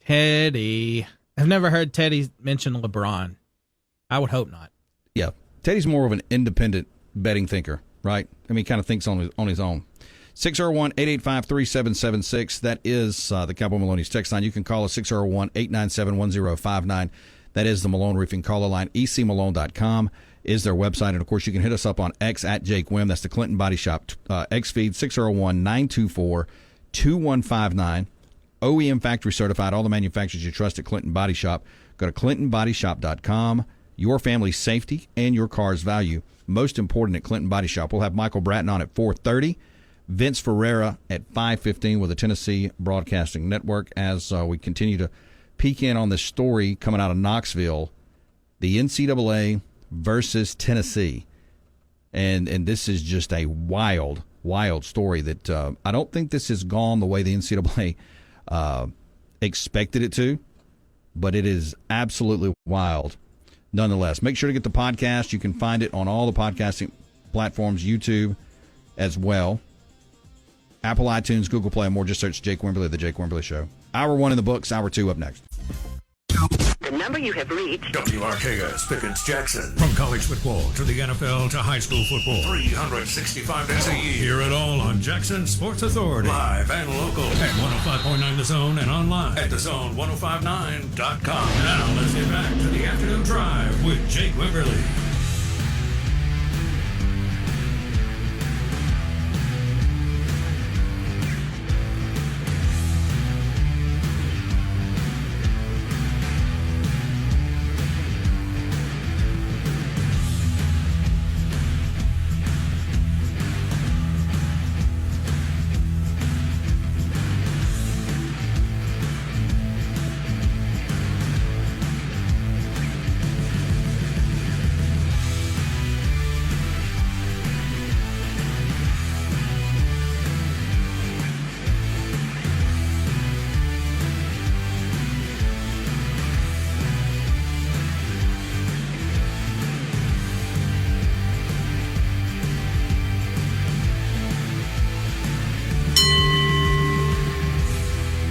Teddy. I've never heard Teddy mention LeBron. I would hope not. Yeah. Teddy's more of an independent betting thinker, right? I mean, he kind of thinks on his own. 601-885-3776. That is the Cowboy Maloney's text line. You can call us 601-897-1059. That is the Malone Roofing caller line. ecmalone.com is their website. And, of course, you can hit us up on X at Jake Wim. That's the Clinton Body Shop X feed, 601-924-2159. OEM factory certified. All the manufacturers you trust at Clinton Body Shop. Go to ClintonBodyShop.com. Your family's safety and your car's value. Most important at Clinton Body Shop. We'll have Michael Bratton on at 4:30. Vince Ferrara at 5:15 with the Tennessee Broadcasting Network as we continue to peek in on this story coming out of Knoxville, the NCAA versus Tennessee. And this is just a wild, wild story that I don't think this has gone the way the NCAA expected it to, but it is absolutely wild nonetheless. Make sure to get the podcast. You can find it on all the podcasting platforms, YouTube as well. Apple, iTunes, Google Play, and more. Just search Jake Wimberly, The Jake Wimberly Show. Hour 1 in the books, Hour 2 up next. The number you have reached. WRKS Pickens Jackson. From college football to the NFL to high school football. 365 days a year. Hear it all on Jackson Sports Authority. Live and local at 105.9 The Zone and online at thezone1059.com. Now let's get back to the afternoon drive with Jake Wimberly.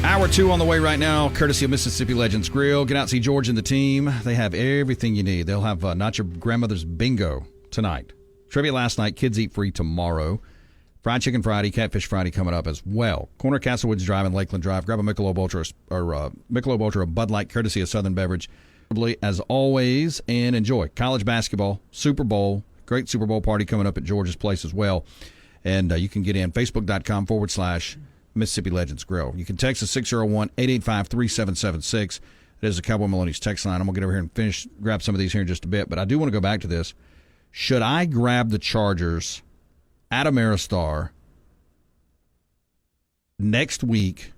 Hour 2 on the way right now, courtesy of Mississippi Legends Grill. Get out, see George and the team. They have everything you need. They'll have Not Your Grandmother's Bingo tonight. Trivia last night. Kids Eat Free tomorrow. Fried Chicken Friday, Catfish Friday coming up as well. Corner Castlewoods Drive and Lakeland Drive. Grab a Michelob Ultra or Michelob Ultra, a Bud Light, courtesy of Southern Beverage. As always, and enjoy college basketball, Super Bowl, great Super Bowl party coming up at George's place as well. And you can get in Facebook.com/Mississippi Legends Grill. You can text us 601-885-3776. It is the Cowboy Maloney's text line. I'm going to get over here and grab some of these here in just a bit. But I do want to go back to this. Should I grab the Chargers at Ameristar next week?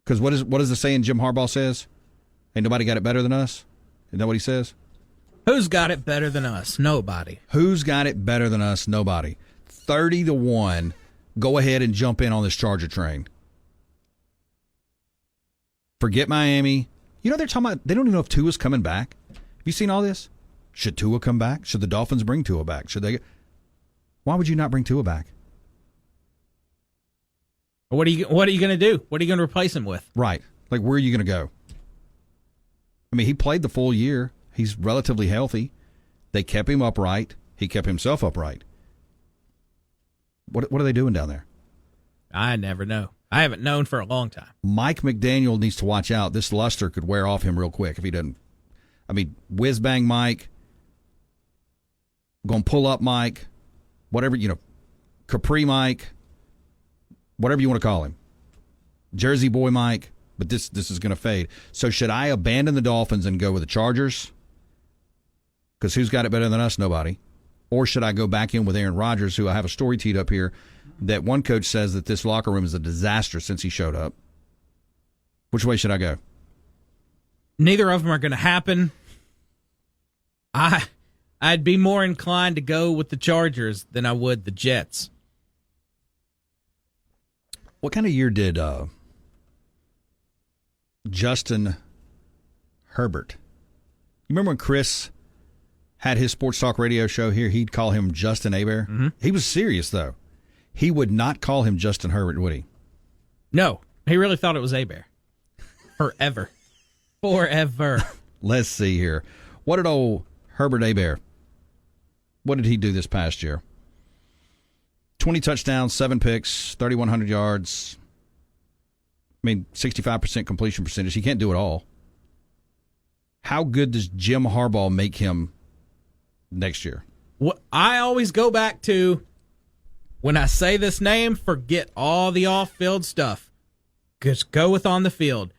Because what is the saying Jim Harbaugh says? Ain't nobody got it better than us? Isn't that what he says? Who's got it better than us? Nobody. Who's got it better than us? Nobody. 30-1. Go ahead and jump in on this Charger train. Forget Miami. You know, they're talking about, they don't even know if Tua's coming back. Have you seen all this? Should Tua come back? Should the Dolphins bring Tua back? Why would you not bring Tua back? What are you going to do? What are you going to replace him with? Right. Like, where are you going to go? I mean, he played the full year. He's relatively healthy. They kept him upright. He kept himself upright. What are they doing down there? I never know. I haven't known for a long time. Mike McDaniel needs to watch out. This luster could wear off him real quick if he doesn't. I mean, whiz-bang Mike, going to pull up Mike, whatever, Capri Mike, whatever you want to call him. Jersey boy Mike, but this is going to fade. So should I abandon the Dolphins and go with the Chargers? Because who's got it better than us? Nobody. Or should I go back in with Aaron Rodgers, who I have a story teed up here that one coach says that this locker room is a disaster since he showed up? Which way should I go? Neither of them are going to happen. I'd be more inclined to go with the Chargers than I would the Jets. What kind of year did Justin Herbert? You remember when Chris had his sports talk radio show here? He'd call him Justin Hebert. Mm-hmm. He was serious, though. He would not call him Justin Herbert, would he? No, he really thought it was Hebert. Forever. Let's see here. What did old Herbert Hebert, what did he do this past year? 20 touchdowns, 7 picks, 3,100 yards. I mean, 65% completion percentage. He can't do it all. How good does Jim Harbaugh make him next year? I always go back to, when I say this name, forget all the off-field stuff. Just go with on the field.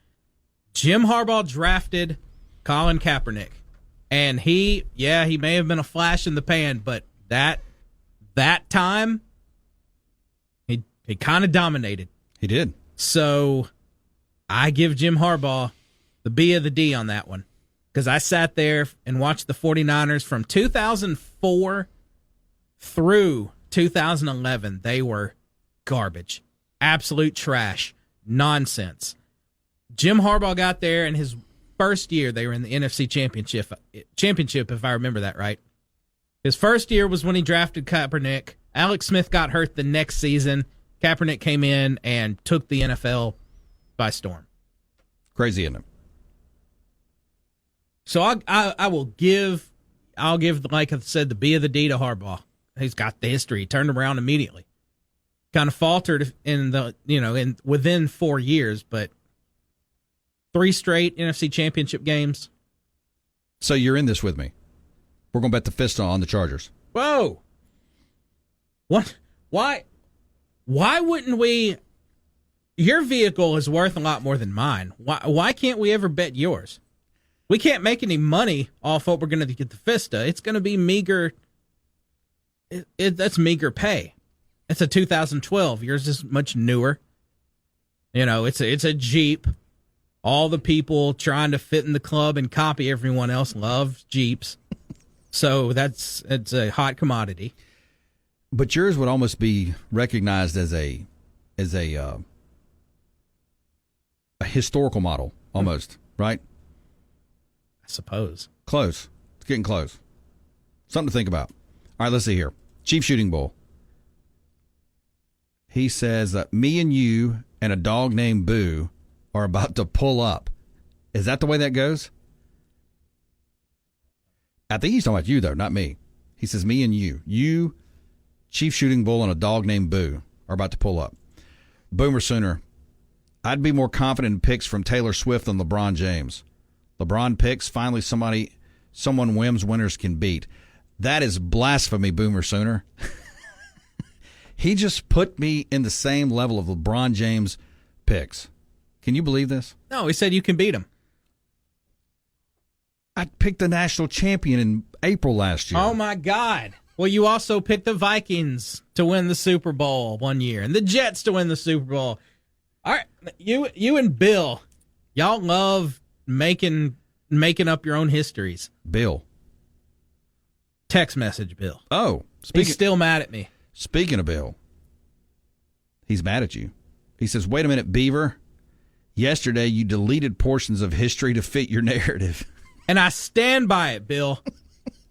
Jim Harbaugh drafted Colin Kaepernick. And he may have been a flash in the pan, but that time, he kind of dominated. He did. So I give Jim Harbaugh the B of the D on that one. Because I sat there and watched the 49ers from 2004 through 2011. They were garbage. Absolute trash. Nonsense. Jim Harbaugh got there, and his first year they were in the NFC Championship, if I remember that right. His first year was when he drafted Kaepernick. Alex Smith got hurt the next season. Kaepernick came in and took the NFL by storm. Crazy, isn't it? So I'll give, like I said, the B of the D to Harbaugh. He's got the history. He turned around immediately. Kind of faltered within 4 years, but 3 straight NFC Championship games. So you're in this with me. We're going to bet the fist on the Chargers. Whoa. What? Why wouldn't we? Your vehicle is worth a lot more than mine. Why can't we ever bet yours? We can't make any money off what we're going to get the Fista. It's going to be meager. That's meager pay. It's a 2012. Yours is much newer. It's a Jeep. All the people trying to fit in the club and copy everyone else love Jeeps. So it's a hot commodity. But yours would almost be recognized as a historical model, almost, right? I suppose. Close. It's getting close. Something to think about. All right, let's see here. Chief Shooting Bull. He says, me and you and a dog named Boo are about to pull up. Is that the way that goes? I think he's talking about you, though, not me. He says, me and you. You, Chief Shooting Bull, and a dog named Boo are about to pull up. Boomer Sooner. I'd be more confident in picks from Taylor Swift than LeBron James. LeBron picks, finally someone whims winners can beat. That is blasphemy, Boomer Sooner. He just put me in the same level of LeBron James picks. Can you believe this? No, he said you can beat him. I picked the national champion in April last year. Oh, my God. Well, you also picked the Vikings to win the Super Bowl one year and the Jets to win the Super Bowl. All right, you and Bill, y'all love making up your own histories. Bill. Text message, Bill. Oh. He's still mad at me. Speaking of Bill, he's mad at you. He says, wait a minute, Beaver. Yesterday, you deleted portions of history to fit your narrative. And I stand by it, Bill.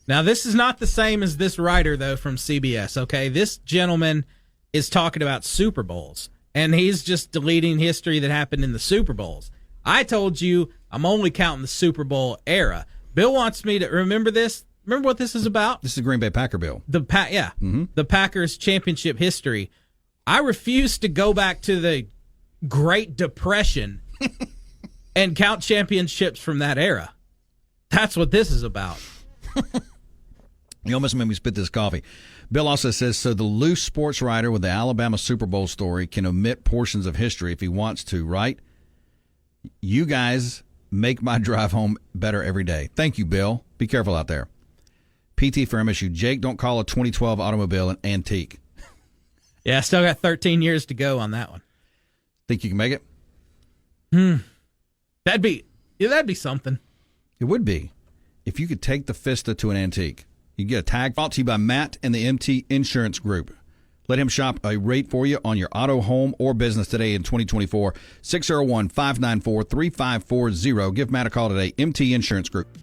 Now, this is not the same as this writer, though, from CBS, okay? This gentleman is talking about Super Bowls, and he's just deleting history that happened in the Super Bowls. I told you I'm only counting the Super Bowl era. Bill wants me to remember this. Remember what this is about? This is the Green Bay Packer bill. The Packers championship history. I refuse to go back to the Great Depression and count championships from that era. That's what this is about. You almost made me spit this coffee. Bill also says, so the loose sports writer with the Alabama Super Bowl story can omit portions of history if he wants to, right? You guys make my drive home better every day. Thank you, Bill. Be careful out there. PT for MSU. Jake, don't call a 2012 automobile an antique. Yeah, I still got 13 years to go on that one. Think you can make it? That'd be something. It would be. If you could take the Vista to an antique. You get a tag brought to you by Matt and the MT Insurance Group. Let him shop a rate for you on your auto, home, or business today in 2024. 601-594-3540. Give Matt a call today. MT Insurance Group.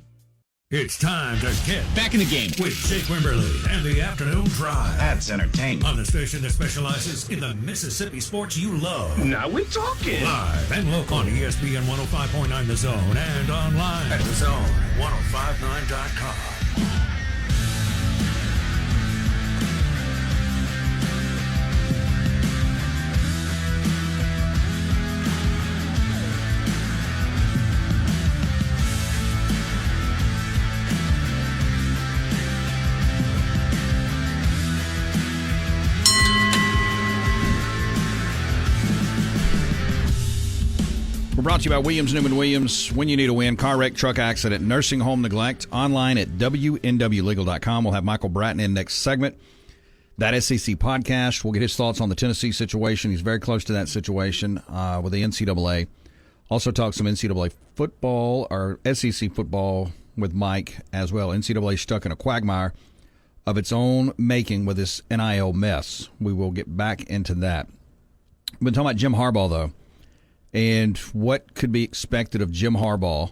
It's time to get Back in the game. with Jake Wimberly and the Afternoon Drive. That's entertainment. On the station that specializes in the Mississippi sports you love. Now we're talking. Live and local on ESPN 105.9 The Zone and online at thezone1059.com. We're brought to you by Williams, Newman Williams. When you need a win, car wreck, truck accident, nursing home neglect. Online at WNWlegal.com. We'll have Michael Bratton in next segment. That SEC podcast. We'll get his thoughts on the Tennessee situation. He's very close to that situation with the NCAA. Also talk some NCAA football or SEC football with Mike as well. NCAA stuck in a quagmire of its own making with this NIL mess. We will get back into that. We've been talking about Jim Harbaugh, though, and what could be expected of Jim Harbaugh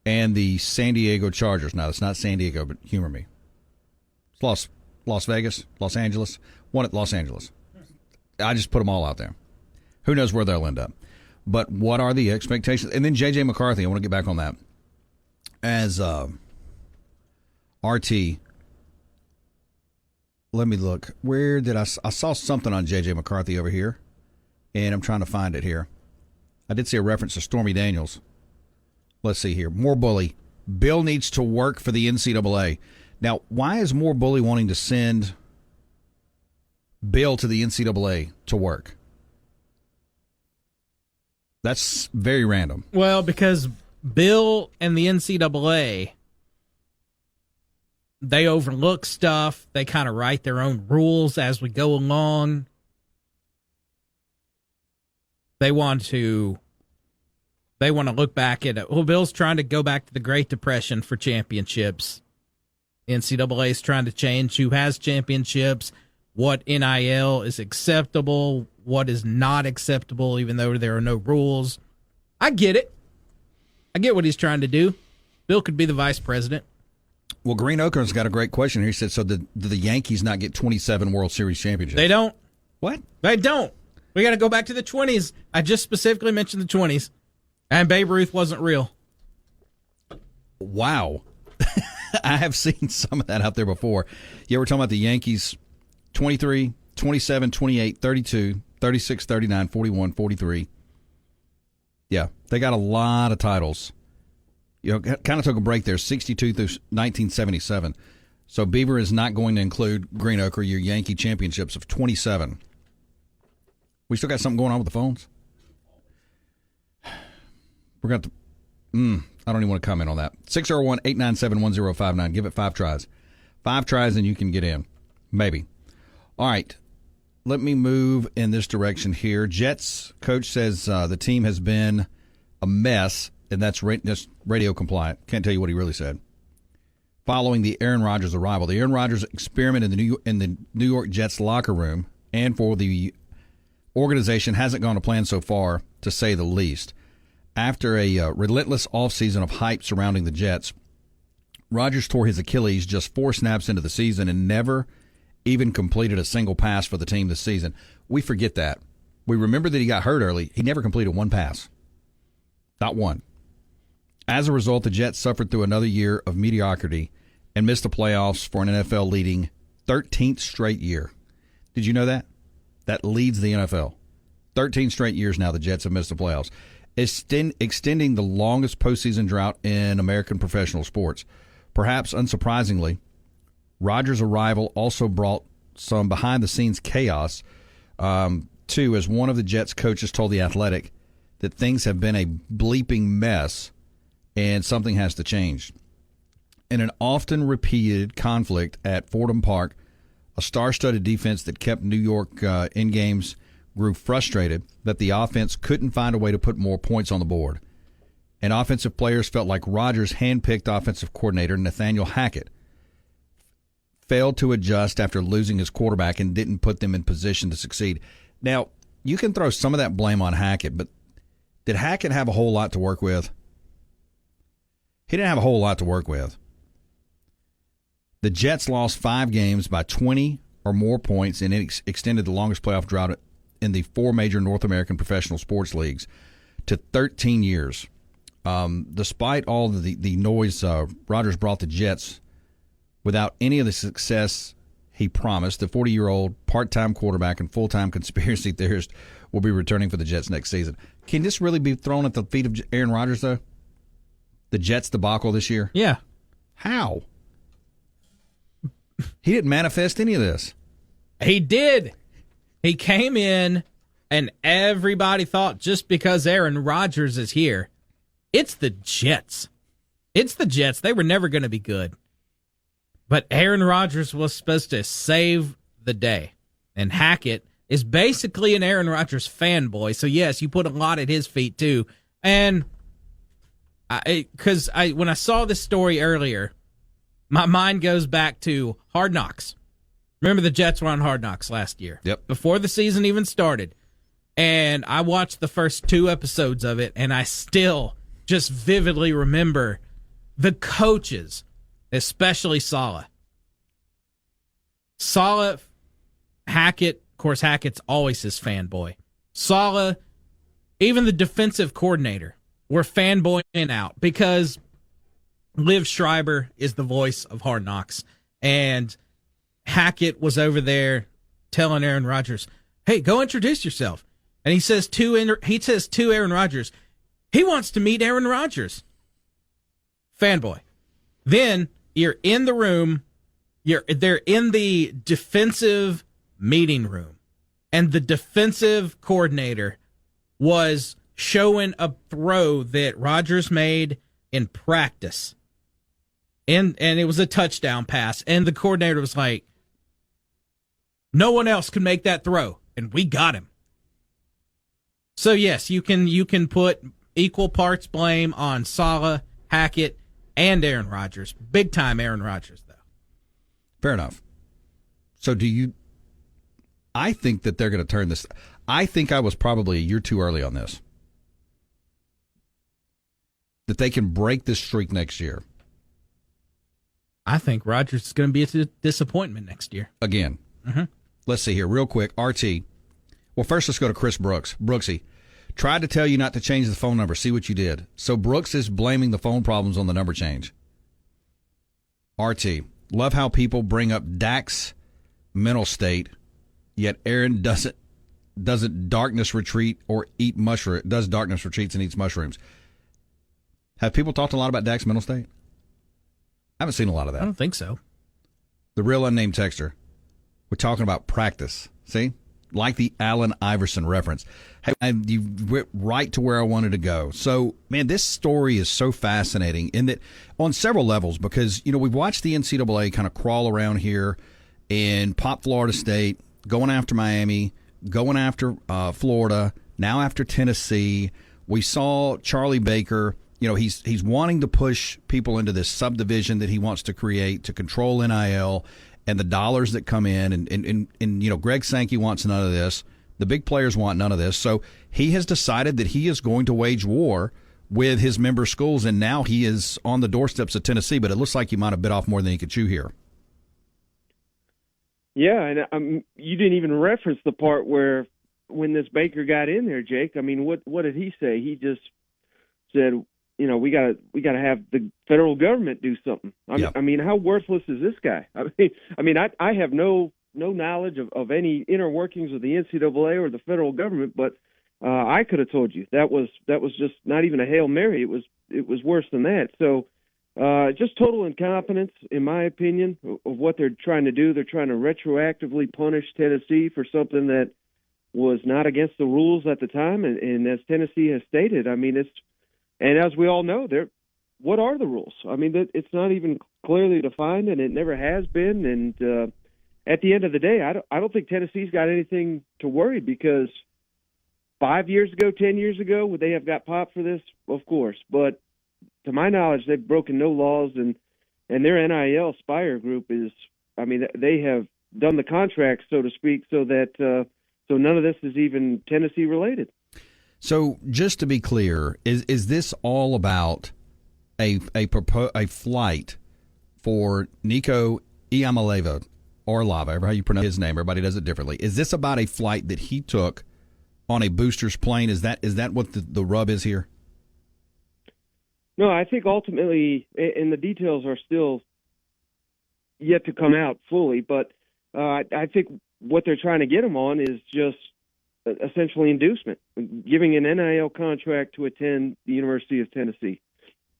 and the San Diego Chargers. Now, it's not San Diego, but humor me. It's Las Vegas, Los Angeles. One at Los Angeles. I just put them all out there. Who knows where they'll end up. But what are the expectations? And then J.J. McCarthy, I want to get back on that. As RT, let me look. Where did I saw something on J.J. McCarthy over here, and I'm trying to find it here. I did see a reference to Stormy Daniels. Let's see here. More bully. Bill needs to work for the NCAA. Now, why is More Bully wanting to send Bill to the NCAA to work? That's very random. Well, because Bill and the NCAA, they overlook stuff. They kind of write their own rules as we go along. They want to look back at it. Well, Bill's trying to go back to the Great Depression for championships. NCAA is trying to change who has championships, what NIL is acceptable, what is not acceptable, even though there are no rules. I get it. I get what he's trying to do. Bill could be the vice president. Well, Green Oker's got a great question here. He said, so do the Yankees not get 27 World Series championships? They don't. What? They don't. We got to go back to the 20s. I just specifically mentioned the 20s. And Babe Ruth wasn't real. Wow. I have seen some of that out there before. Yeah, we're talking about the Yankees 23, 27, 28, 32, 36, 39, 41, 43. Yeah, they got a lot of titles. You know, kind of took a break there, 62 through 1977. So Beaver is not going to include Green Oker, your Yankee championships of 27. We still got something going on with the phones? We're going to I don't even want to comment on that. 601-897-1059. Give it 5 tries. 5 tries and you can get in. Maybe. All right. Let me move in this direction here. Jets coach says the team has been a mess, and that's radio compliant. Can't tell you what he really said. Following the Aaron Rodgers arrival, the Aaron Rodgers experiment in the New York Jets locker room and for the organization hasn't gone to plan so far, to say the least. After a relentless offseason of hype surrounding the Jets, Rodgers tore his Achilles just 4 snaps into the season and never even completed a single pass for the team this season. We forget that. We remember that he got hurt early. He never completed one pass. Not one. As a result, the Jets suffered through another year of mediocrity and missed the playoffs for an NFL leading 13th straight year. Did you know that? That leads the NFL. 13 straight years now the Jets have missed the playoffs, extending the longest postseason drought in American professional sports. Perhaps unsurprisingly, Rodgers' arrival also brought some behind-the-scenes chaos, too, as one of the Jets coaches told The Athletic that things have been a bleeping mess and something has to change. In an often repeated conflict at Fordham Park, a star-studded defense that kept New York in games grew frustrated that the offense couldn't find a way to put more points on the board. And offensive players felt like Rodgers' hand-picked offensive coordinator, Nathaniel Hackett, failed to adjust after losing his quarterback and didn't put them in position to succeed. Now, you can throw some of that blame on Hackett, but did Hackett have a whole lot to work with? He didn't have a whole lot to work with. The Jets lost 5 games by 20 or more points, and it extended the longest playoff drought in the 4 major North American professional sports leagues to 13 years. Despite all the noise Rodgers brought the Jets, without any of the success he promised, the 40-year-old part-time quarterback and full-time conspiracy theorist will be returning for the Jets next season. Can this really be thrown at the feet of Aaron Rodgers, though? The Jets debacle this year? Yeah. How? He didn't manifest any of this. He did. He came in, and everybody thought just because Aaron Rodgers is here, it's the Jets. It's the Jets. They were never going to be good. But Aaron Rodgers was supposed to save the day. And Hackett is basically an Aaron Rodgers fanboy. So, yes, you put a lot at his feet, too. And when I saw this story earlier, my mind goes back to Hard Knocks. Remember the Jets were on Hard Knocks last year? Yep. Before the season even started. And I watched the first 2 episodes of it, and I still just vividly remember the coaches, especially Saleh. Saleh, Hackett, of course, Hackett's always his fanboy. Saleh, even the defensive coordinator, were fanboying out because Liv Schreiber is the voice of Hard Knocks. And Hackett was over there telling Aaron Rodgers, hey, go introduce yourself. And he says to Aaron Rodgers, he wants to meet Aaron Rodgers. Fanboy. Then you're in the room, they're in the defensive meeting room, and the defensive coordinator was showing a throw that Rodgers made in practice. And it was a touchdown pass, and the coordinator was like, no one else can make that throw, and we got him. So yes, you can put equal parts blame on Saleh, Hackett, and Aaron Rodgers. Big time Aaron Rodgers, though. Fair enough. So I think that they're going to turn this. I think I was probably a year too early on this. That they can break this streak next year. I think Rodgers is going to be a disappointment next year. Again. Mm-hmm. Let's see here, real quick. RT. Well, first let's go to Chris Brooks. Brooksy, tried to tell you not to change the phone number. See what you did. So Brooks is blaming the phone problems on the number change. RT. Love how people bring up Dak's mental state, yet Aaron doesn't darkness retreat or eat mushroom. Does darkness retreats and eats mushrooms. Have people talked a lot about Dak's mental state? I haven't seen a lot of that. I don't think so. The real unnamed texter. We're talking about practice. See? Like the Allen Iverson reference. Hey, you went right to where I wanted to go. So, man, this story is so fascinating in that on several levels because, we've watched the NCAA kind of crawl around here and pop Florida State, going after Miami, going after Florida, now after Tennessee. We saw Charlie Baker. He's wanting to push people into this subdivision that he wants to create to control NIL and the dollars that come in. And Greg Sankey wants none of this. The big players want none of this. So he has decided that he is going to wage war with his member schools, and now he is on the doorsteps of Tennessee, but it looks like he might have bit off more than he could chew here. Yeah, and you didn't even reference the part where when this Baker got in there, Jake. I mean, what did he say? He just said, we gotta have the federal government do something. I mean, how worthless is this guy? I have no knowledge of any inner workings of the NCAA or the federal government, but I could have told you that was just not even a Hail Mary. It was worse than that. So just total incompetence, in my opinion, of what they're trying to do. They're trying to retroactively punish Tennessee for something that was not against the rules at the time, and as Tennessee has stated, I mean, and as we all know, what are the rules? I mean, it's not even clearly defined, and it never has been. And at the end of the day, I don't think Tennessee's got anything to worry, because 5 years ago, 10 years ago, would they have got popped for this? Of course. But to my knowledge, they've broken no laws, and their NIL Spire group they have done the contract, so to speak, so that so none of this is even Tennessee related. So just to be clear, is this all about a flight for Nico Iamaleava, or Lava, however you pronounce his name? Everybody does it differently. Is this about a flight that he took on a booster's plane? Is that what the rub is here? No, I think ultimately, and the details are still yet to come out fully, but I think what they're trying to get him on is just essentially inducement, giving an NIL contract to attend the University of Tennessee.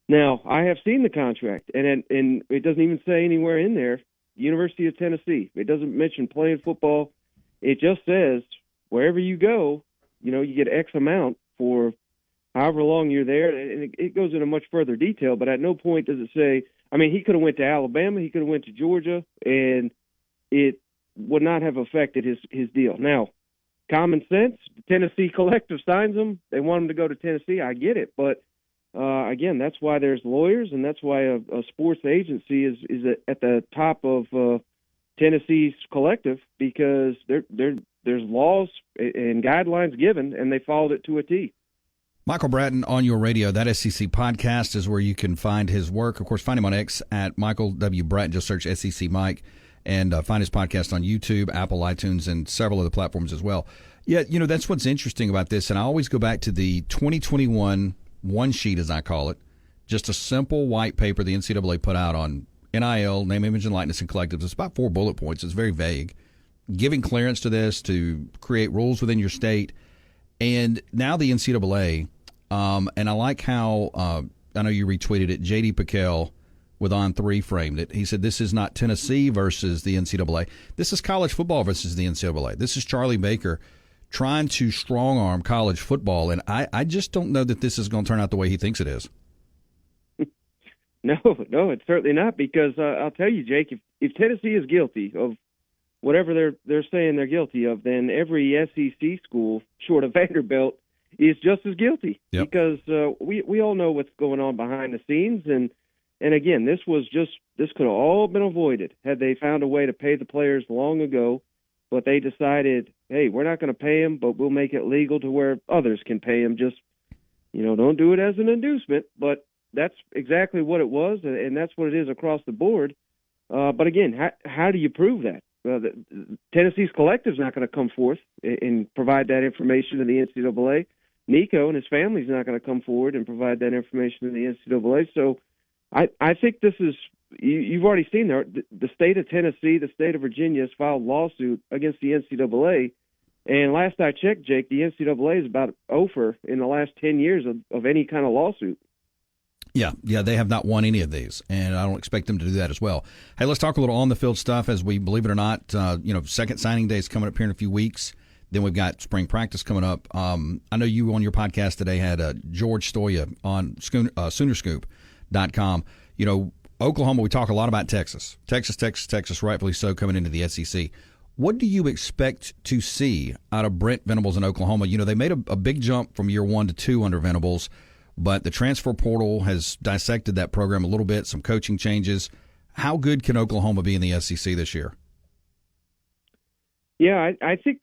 Now, I have seen the contract, and it doesn't even say anywhere in there University of Tennessee. It doesn't mention playing football. It just says wherever you go, you get X amount for however long you're there, and it goes into much further detail, but at no point does it say, I mean, he could have went to Alabama, he could have went to Georgia, and it would not have affected his deal. Now, common sense, the Tennessee collective signs him. They want him to go to Tennessee. I get it. But, again, that's why there's lawyers, and that's why a sports agency is at the top of Tennessee's collective, because there's laws and guidelines given, and they followed it to a T. Michael Bratton on your radio. That SEC podcast is where you can find his work. Of course, find him on X at Michael W. Bratton. Just search SEC Mike. And find his podcast on YouTube, Apple, iTunes, and several other platforms as well. Yeah, that's what's interesting about this. And I always go back to the 2021 one sheet, as I call it, just a simple white paper the NCAA put out on NIL, name, image, and likeness, and collectives. It's about 4 bullet points. It's very vague, giving clearance to this to create rules within your state. And now the NCAA, and I like how, I know you retweeted it, J.D. Piquel with On3 framed it. He said, this is not Tennessee versus the NCAA. This is college football versus the NCAA. This is Charlie Baker trying to strong-arm college football, and I just don't know that this is going to turn out the way he thinks it is. No, it's certainly not, because I'll tell you, Jake, if Tennessee is guilty of whatever they're saying they're guilty of, then every SEC school, short of Vanderbilt, is just as guilty. Yep. Because we all know what's going on behind the scenes, and again, this could have all been avoided had they found a way to pay the players long ago, but they decided, hey, we're not going to pay them, but we'll make it legal to where others can pay them. Just, don't do it as an inducement, but that's exactly what it was, and that's what it is across the board. But again, how do you prove that? Tennessee's collective's not going to come forth and provide that information to the NCAA. Nico and his family's not going to come forward and provide that information to the NCAA. So I think this is, you've already seen there, the state of Tennessee, the state of Virginia has filed lawsuit against the NCAA. And last I checked, Jake, the NCAA is about over in the last 10 years of any kind of lawsuit. Yeah, they have not won any of these, and I don't expect them to do that as well. Hey, let's talk a little on-the-field stuff as we, believe it or not, second signing day is coming up here in a few weeks. Then we've got spring practice coming up. I know you on your podcast today had George Stoya on Soonerscoop.com. Oklahoma, we talk a lot about Texas, rightfully so, coming into the SEC. What do you expect to see out of Brent Venables in Oklahoma? They made a big jump from year 1 to 2 under Venables, but the transfer portal has dissected that program a little bit, some coaching changes. How good can Oklahoma be in the SEC this year? Yeah, I think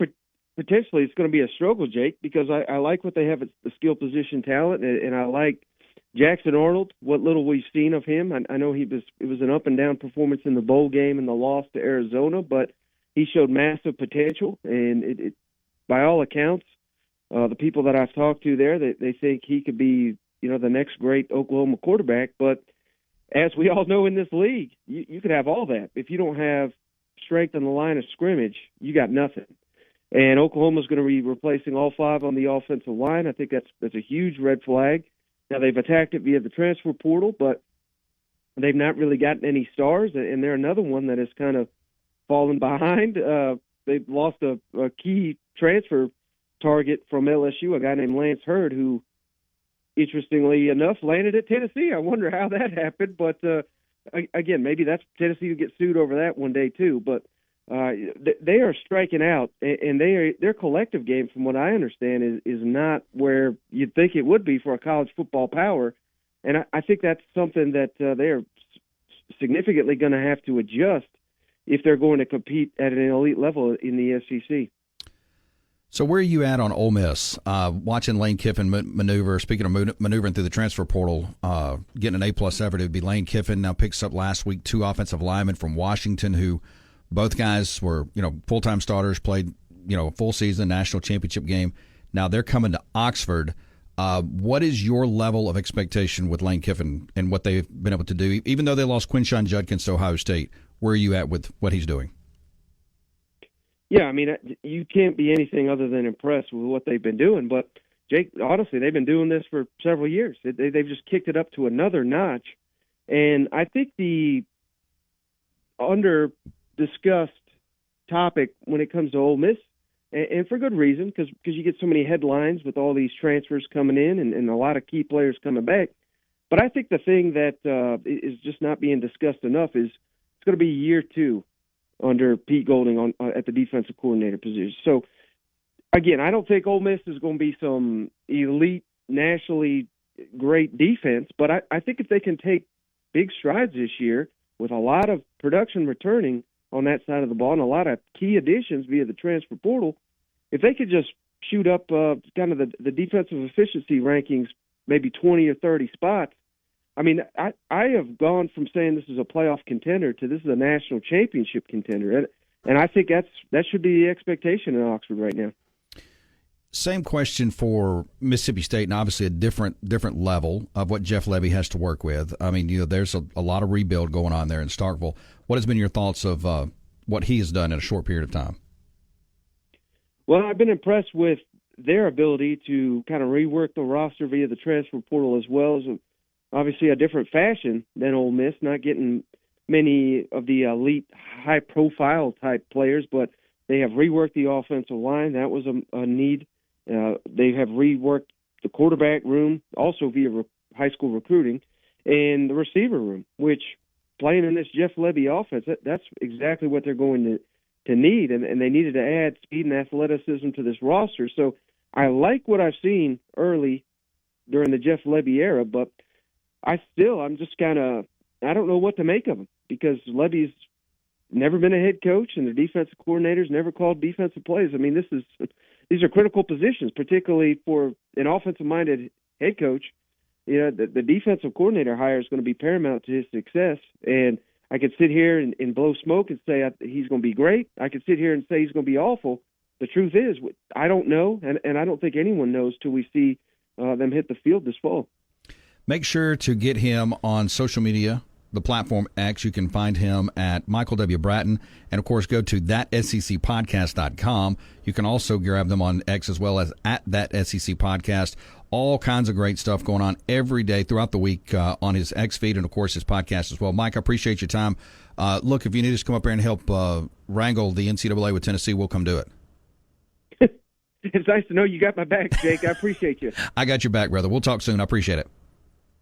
potentially it's going to be a struggle, Jake, because I like what they have at the skill position talent, and I like Jackson Arnold, what little we've seen of him. I know it was an up-and-down performance in the bowl game and the loss to Arizona, but he showed massive potential, and it by all accounts, the people that I've talked to there, they think he could be the next great Oklahoma quarterback. But as we all know in this league, you could have all that. If you don't have strength on the line of scrimmage, you got nothing. And Oklahoma's going to be replacing all 5 on the offensive line. I think that's a huge red flag. Now, they've attacked it via the transfer portal, but they've not really gotten any stars, and they're another one that has kind of fallen behind. They've lost a key transfer target from LSU, a guy named Lance Hurd, who, interestingly enough, landed at Tennessee. I wonder how that happened, but again, maybe that's Tennessee will get sued over that one day too. But they are striking out, and their collective game, from what I understand, is not where you'd think it would be for a college football power. And I think that's something that they are significantly going to have to adjust if they're going to compete at an elite level in the SEC. So where are you at on Ole Miss? Watching Lane Kiffin maneuver, speaking of maneuvering through the transfer portal, getting an A-plus effort, it would be Lane Kiffin. Now picks up last week 2 offensive linemen from Washington who both guys were, full-time starters, played, a full season, national championship game. Now they're coming to Oxford. What is your level of expectation with Lane Kiffin and what they've been able to do? Even though they lost Quinshon Judkins to Ohio State, where are you at with what he's doing? Yeah, I mean, you can't be anything other than impressed with what they've been doing. But, Jake, honestly, they've been doing this for several years. They've just kicked it up to another notch. And I think the under-discussed topic when it comes to Ole Miss, and for good reason, because you get so many headlines with all these transfers coming in and a lot of key players coming back. But I think the thing that is just not being discussed enough is it's going to be year 2 under Pete Golding at the defensive coordinator position. So, again, I don't think Ole Miss is going to be some elite, nationally great defense, but I think if they can take big strides this year with a lot of production returning on that side of the ball and a lot of key additions via the transfer portal, if they could just shoot up kind of the defensive efficiency rankings, maybe 20 or 30 spots, I mean, I have gone from saying this is a playoff contender to this is a national championship contender, and I think that should be the expectation in Oxford right now. Same question for Mississippi State, and obviously a different level of what Jeff Levy has to work with. I mean, there's a lot of rebuild going on there in Starkville. What has been your thoughts of what he has done in a short period of time? Well, I've been impressed with their ability to kind of rework the roster via the transfer portal as well as obviously a different fashion than Ole Miss, not getting many of the elite, high-profile type players, but they have reworked the offensive line. That was a need. They have reworked the quarterback room, also via high school recruiting, and the receiver room, which playing in this Jeff Levy offense, that's exactly what they're going to need, and they needed to add speed and athleticism to this roster. So I like what I've seen early during the Jeff Levy era, but I'm just kind of, I don't know what to make of him because Levy's never been a head coach and the defensive coordinator's never called defensive plays. I mean, these are critical positions, particularly for an offensive-minded head coach. The defensive coordinator hire is going to be paramount to his success. And I could sit here and blow smoke and say he's going to be great. I could sit here and say he's going to be awful. The truth is, I don't know, and I don't think anyone knows till we see them hit the field this fall. Make sure to get him on social media, the platform X. You can find him at Michael W. Bratton. And, of course, go to thatsecpodcast.com. You can also grab them on X as well as at That SEC Podcast. All kinds of great stuff going on every day throughout the week on his X feed and, of course, his podcast as well. Mike, I appreciate your time. Look, if you need us to come up here and help wrangle the NCAA with Tennessee, we'll come do it. It's nice to know you got my back, Jake. I appreciate you. I got your back, brother. We'll talk soon. I appreciate it.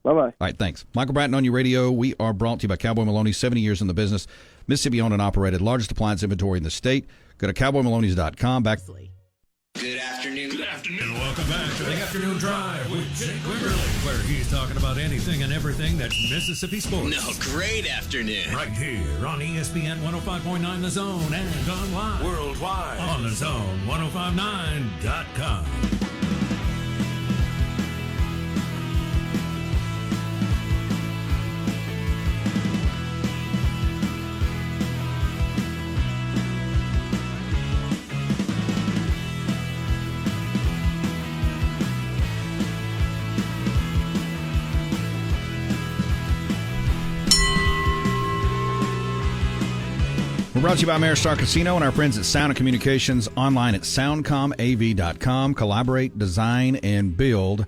Bye-bye. All right, thanks. Michael Bratton on your radio. We are brought to you by Cowboy Maloney, 70 years in the business. Mississippi owned and operated, largest appliance inventory in the state. Go to cowboymaloneys.com. Good afternoon. Good afternoon. Welcome back to the Afternoon Drive with Jake Wimberly, where he's talking about anything and everything that's Mississippi sports. No, great afternoon. Right here on ESPN 105.9 The Zone and online worldwide on the Zone 1059.com. We're brought to you by Maristar Casino and our friends at Sound and Communications, online at soundcomav.com. Collaborate, design, and build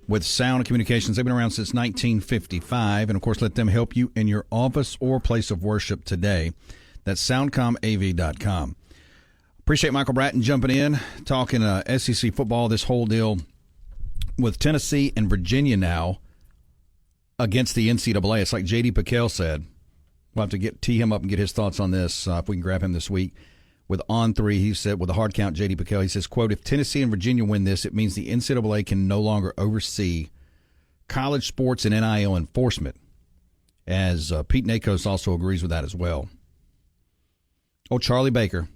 with Sound and Communications. They've been around since 1955, and of course, let them help you in your office or place of worship today. That's soundcomav.com. Appreciate Michael Bratton jumping in, talking SEC football, this whole deal with Tennessee and Virginia now against the NCAA. It's like J.D. Piquel said. We'll have to tee him up and get his thoughts on this if we can grab him this week. With On 3, he said, with a hard count, J.D. Piquel, he says, quote, if Tennessee and Virginia win this, it means the NCAA can no longer oversee college sports and NIL enforcement, as Pete Nakos also agrees with that as well. Oh, Charlie Baker.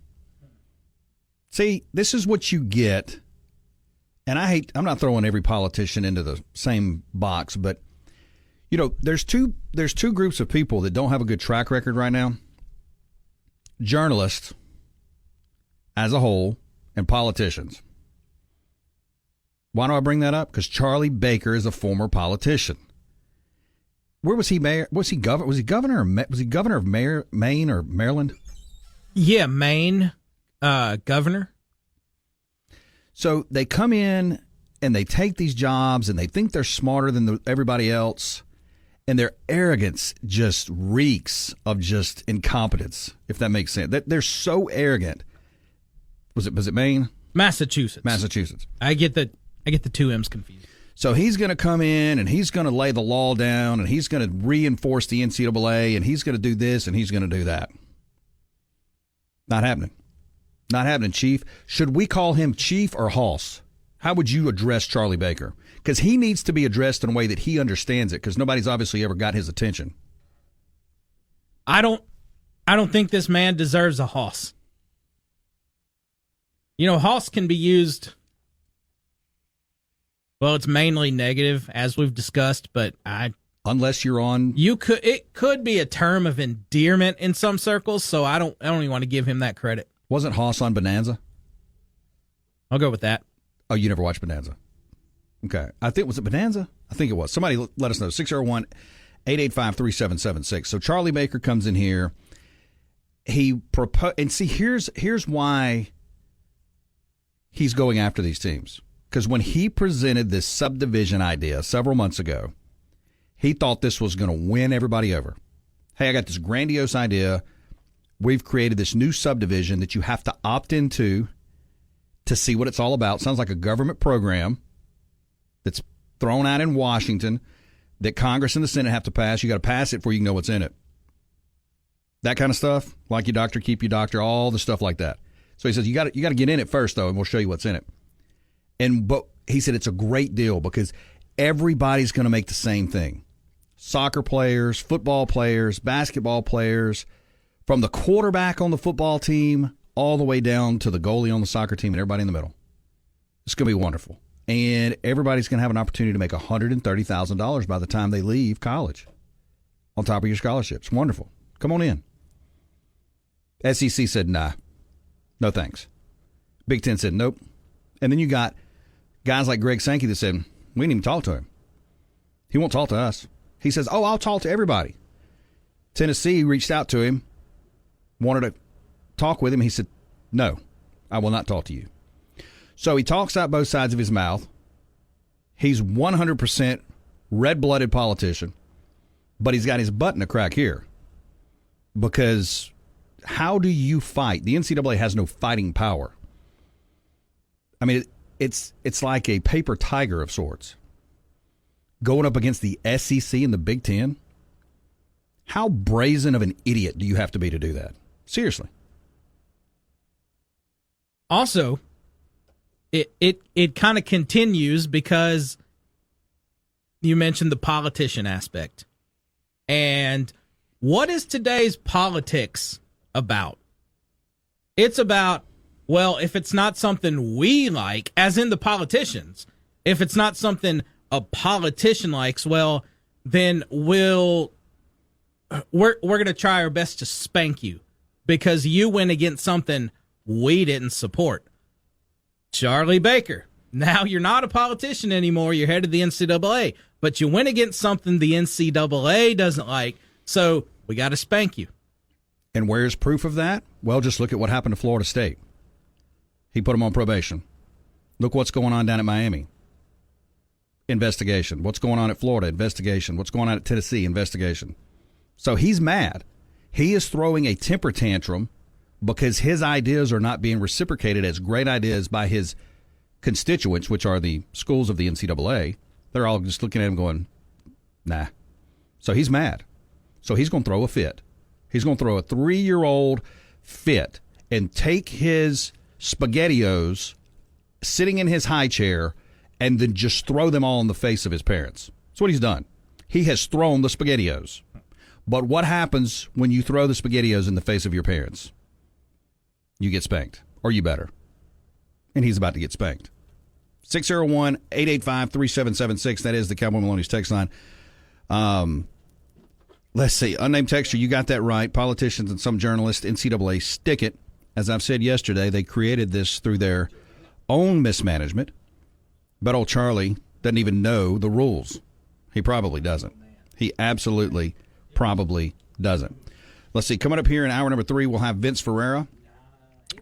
See, this is what you get, and I'm not throwing every politician into the same box, but you know, there's two groups of people that don't have a good track record right now. Journalists as a whole and politicians. Why do I bring that up? Because Charlie Baker is a former politician. Where was he mayor? Was he governor of Maine or Maryland? Yeah, Maine governor. So they come in and they take these jobs and they think they're smarter than everybody else. And their arrogance just reeks of just incompetence, if that makes sense. They're so arrogant. Was it Maine? Massachusetts. I get the two M's confused. So he's going to come in and he's going to lay the law down and he's going to reinforce the NCAA and he's going to do this and he's going to do that. Not happening. Not happening, Chief. Should we call him Chief or Hoss? How would you address Charlie Baker? Because he needs to be addressed in a way that he understands it, because nobody's obviously ever got his attention. I don't think this man deserves a Hoss. You know, Hoss can be used, well, it's mainly negative, as we've discussed, but unless you're on, it could be a term of endearment in some circles, so I don't even want to give him that credit. Wasn't Hoss on Bonanza? I'll go with that. Oh, you never watched Bonanza? Okay. Was it Bonanza? I think it was. Somebody let us know. 601-885-3776. So Charlie Baker comes in here. He proposed, and see, here's why he's going after these teams. Because when he presented this subdivision idea several months ago, he thought this was going to win everybody over. Hey, I got this grandiose idea. We've created this new subdivision that you have to opt into to see what it's all about. Sounds like a government program that's thrown out in Washington that Congress and the Senate have to pass. You got to pass it before you can know what's in it. That kind of stuff, like your doctor, keep your doctor, all the stuff like that. So he says you got to get in it first, though, and we'll show you what's in it. But he said it's a great deal because everybody's going to make the same thing. Soccer players, football players, basketball players, from the quarterback on the football team all the way down to the goalie on the soccer team and everybody in the middle. It's going to be wonderful. And everybody's going to have an opportunity to make $130,000 by the time they leave college on top of your scholarships. Wonderful. Come on in. SEC said, nah, no thanks. Big Ten said, nope. And then you got guys like Greg Sankey that said, we didn't even talk to him. He won't talk to us. He says, oh, I'll talk to everybody. Tennessee reached out to him, wanted to talk with him. He said, no, I will not talk to you. So he talks out both sides of his mouth. He's 100% red-blooded politician, but he's got his butt in a crack here. Because how do you fight? The NCAA has no fighting power. I mean, it's like a paper tiger of sorts. Going up against the SEC and the Big Ten? How brazen of an idiot do you have to be to do that? Seriously. Also, it kind of continues because you mentioned the politician aspect. And what is today's politics about? It's about, well, if it's not something we like, as in the politicians, if it's not something a politician likes, well, then we're going to try our best to spank you because you went against something we didn't support. Charlie Baker, now you're not a politician anymore. You're head of the NCAA, but you went against something the NCAA doesn't like, so we got to spank you. And where's proof of that? Well, just look at what happened to Florida State. He put him on probation. Look what's going on down at Miami. Investigation. What's going on at Florida? Investigation. What's going on at Tennessee? Investigation. So he's mad. He is throwing a temper tantrum because his ideas are not being reciprocated as great ideas by his constituents, which are the schools of the NCAA. They're all just looking at him going, nah. So he's mad. So he's going to throw a fit. He's going to throw a 3-year-old fit and take his SpaghettiOs sitting in his high chair and then just throw them all in the face of his parents. That's what he's done. He has thrown the SpaghettiOs. But what happens when you throw the SpaghettiOs in the face of your parents? You get spanked, or you better. And he's about to get spanked. 601-885-3776. That is the Cowboy Maloney's text line. Let's see. Unnamed texter, you got that right. Politicians and some journalists, NCAA, stick it. As I've said yesterday, they created this through their own mismanagement. But old Charlie doesn't even know the rules. He probably doesn't. He absolutely probably doesn't. Let's see. Coming up here in hour number 3, we'll have Vince Ferrara.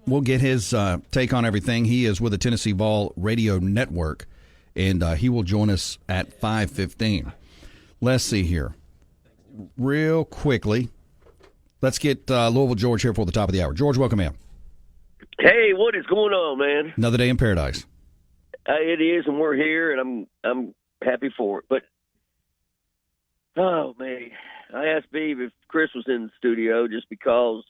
We'll get his take on everything. He is with the Tennessee Vol Radio Network, and he will join us at 5:15. Let's see here. Real quickly, let's get Louisville George here for the top of the hour. George, welcome in. Hey, what is going on, man? Another day in paradise. It is, and we're here, and I'm happy for it. But, oh, man, I asked Beav if Chris was in the studio just because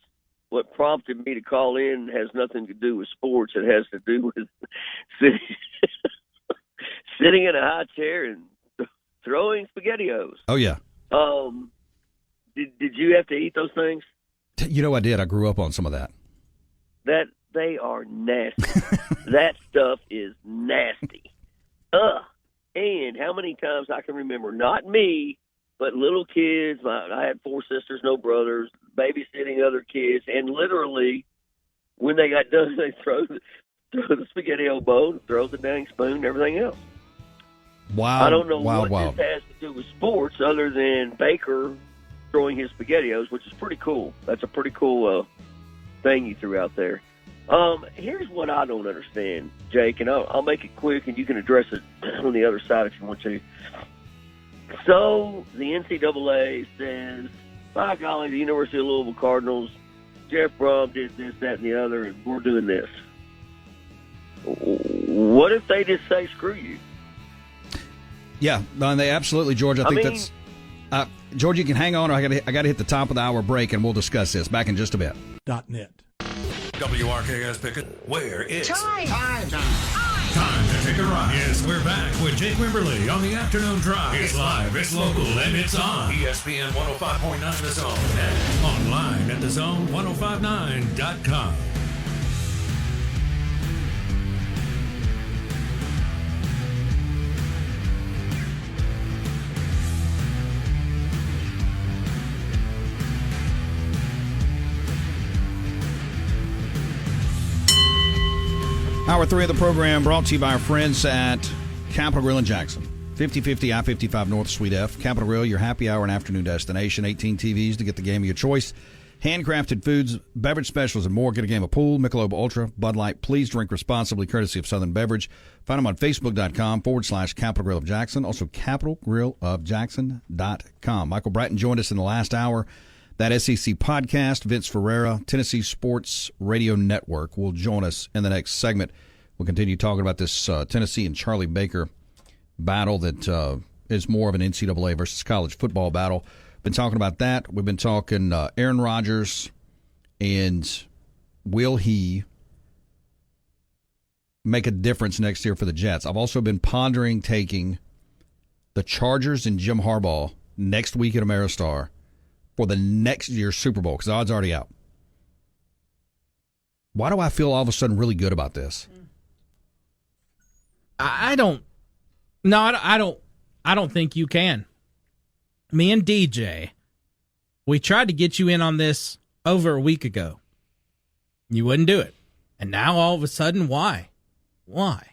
what prompted me to call in has nothing to do with sports. It has to do with sitting in a high chair and throwing SpaghettiOs. Oh, yeah. Did you have to eat those things? You know I did. I grew up on some of that. They are nasty. That stuff is nasty. And how many times I can remember, not me, but little kids. I had 4 sisters, no brothers, babysitting other kids, and literally when they got done, they throw the SpaghettiO bowl, throw the dang spoon, and everything else. Wow. I don't know what this has to do with sports other than Baker throwing his SpaghettiOs, which is pretty cool. That's a pretty cool thing you threw out there. Here's what I don't understand, Jake, and I'll make it quick, and you can address it on the other side if you want to. So the NCAA says, by golly, the University of Louisville Cardinals, Jeff Brom did this, that, and the other, and we're doing this. What if they just say, screw you? Yeah, no, they absolutely, George. I think that's George, you can hang on, or I got to hit the top of the hour break, and we'll discuss this back in just a bit. .net. WRKS Pickett, where it's Time to take a ride. Yes, we're back with Jake Wimberly on the afternoon drive. It's live, it's local, and it's on ESPN 105.9 The Zone and online at thezone1059.com. Hour 3 of the program brought to you by our friends at Capital Grill in Jackson. 5050 I-55 North Suite F. Capital Grill, your happy hour and afternoon destination. 18 TVs to get the game of your choice. Handcrafted foods, beverage specials, and more. Get a game of pool, Michelob Ultra, Bud Light. Please drink responsibly, courtesy of Southern Beverage. Find them on Facebook.com/Capital Grill of Jackson. Also, CapitalGrillofJackson.com. Michael Bratton joined us in the last hour. That SEC podcast, Vince Ferrara, Tennessee Sports Radio Network, will join us in the next segment. We'll continue talking about this Tennessee and Charlie Baker battle that is more of an NCAA versus college football battle. Been talking about that. We've been talking Aaron Rodgers and will he make a difference next year for the Jets. I've also been pondering taking the Chargers and Jim Harbaugh next week at Ameristar for the next year's Super Bowl, because the odds are already out. Why do I feel all of a sudden really good about this? I don't think you can. Me and DJ, we tried to get you in on this over a week ago. You wouldn't do it. And now all of a sudden, why? Why?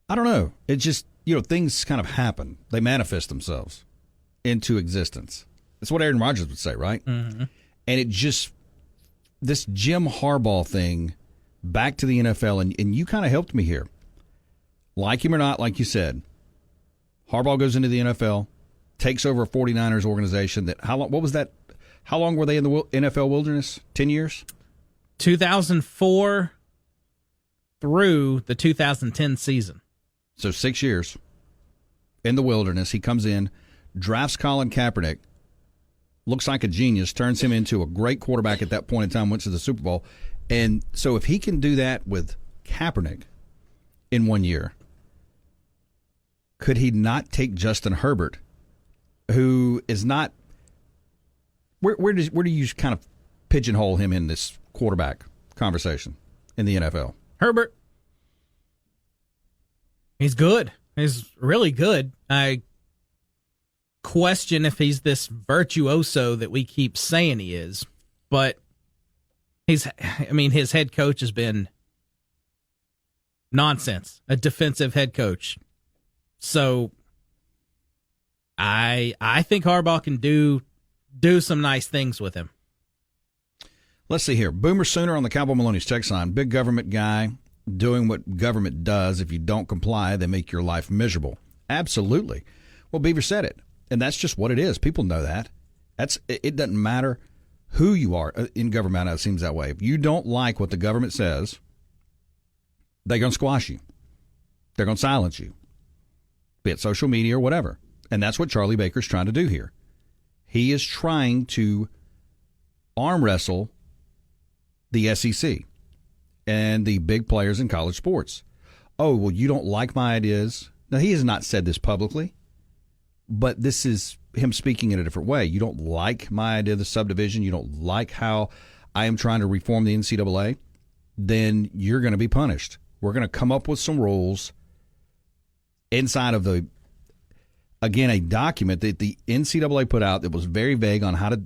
I don't know. It just, things kind of happen. They manifest themselves into existence. That's what Aaron Rodgers would say, right? Mm-hmm. And it just, this Jim Harbaugh thing back to the NFL, and you kind of helped me here. Like him or not, like you said, Harbaugh goes into the NFL, takes over a 49ers organization that, what was that? How long were they in the NFL wilderness? 10 years? 2004 through the 2010 season. So 6 years in the wilderness. He comes in, drafts Colin Kaepernick, looks like a genius, turns him into a great quarterback at that point in time, went to the Super Bowl. And so if he can do that with Kaepernick in 1 year, could he not take Justin Herbert, who is not – where do you kind of pigeonhole him in this quarterback conversation in the NFL? Herbert, he's good. He's really good. I question if he's this virtuoso that we keep saying he is, but his head coach has been nonsense, a defensive head coach. So I think Harbaugh can do some nice things with him. Let's see here. Boomer Sooner on the Cowboy Maloney's text line. Big government guy doing what government does. If you don't comply, they make your life miserable. Absolutely. Well, Beaver said it, and that's just what it is. People know that. It doesn't matter who you are in government. It seems that way. If you don't like what the government says, they're going to squash you. They're going to silence you, be it social media or whatever. And that's what Charlie Baker's trying to do here. He is trying to arm wrestle the SEC and the big players in college sports. Oh, well, you don't like my ideas. Now, he has not said this publicly, but this is him speaking in a different way. You don't like my idea of the subdivision. You don't like how I am trying to reform the NCAA. Then you're going to be punished. We're going to come up with some rules inside of a document that the NCAA put out that was very vague on how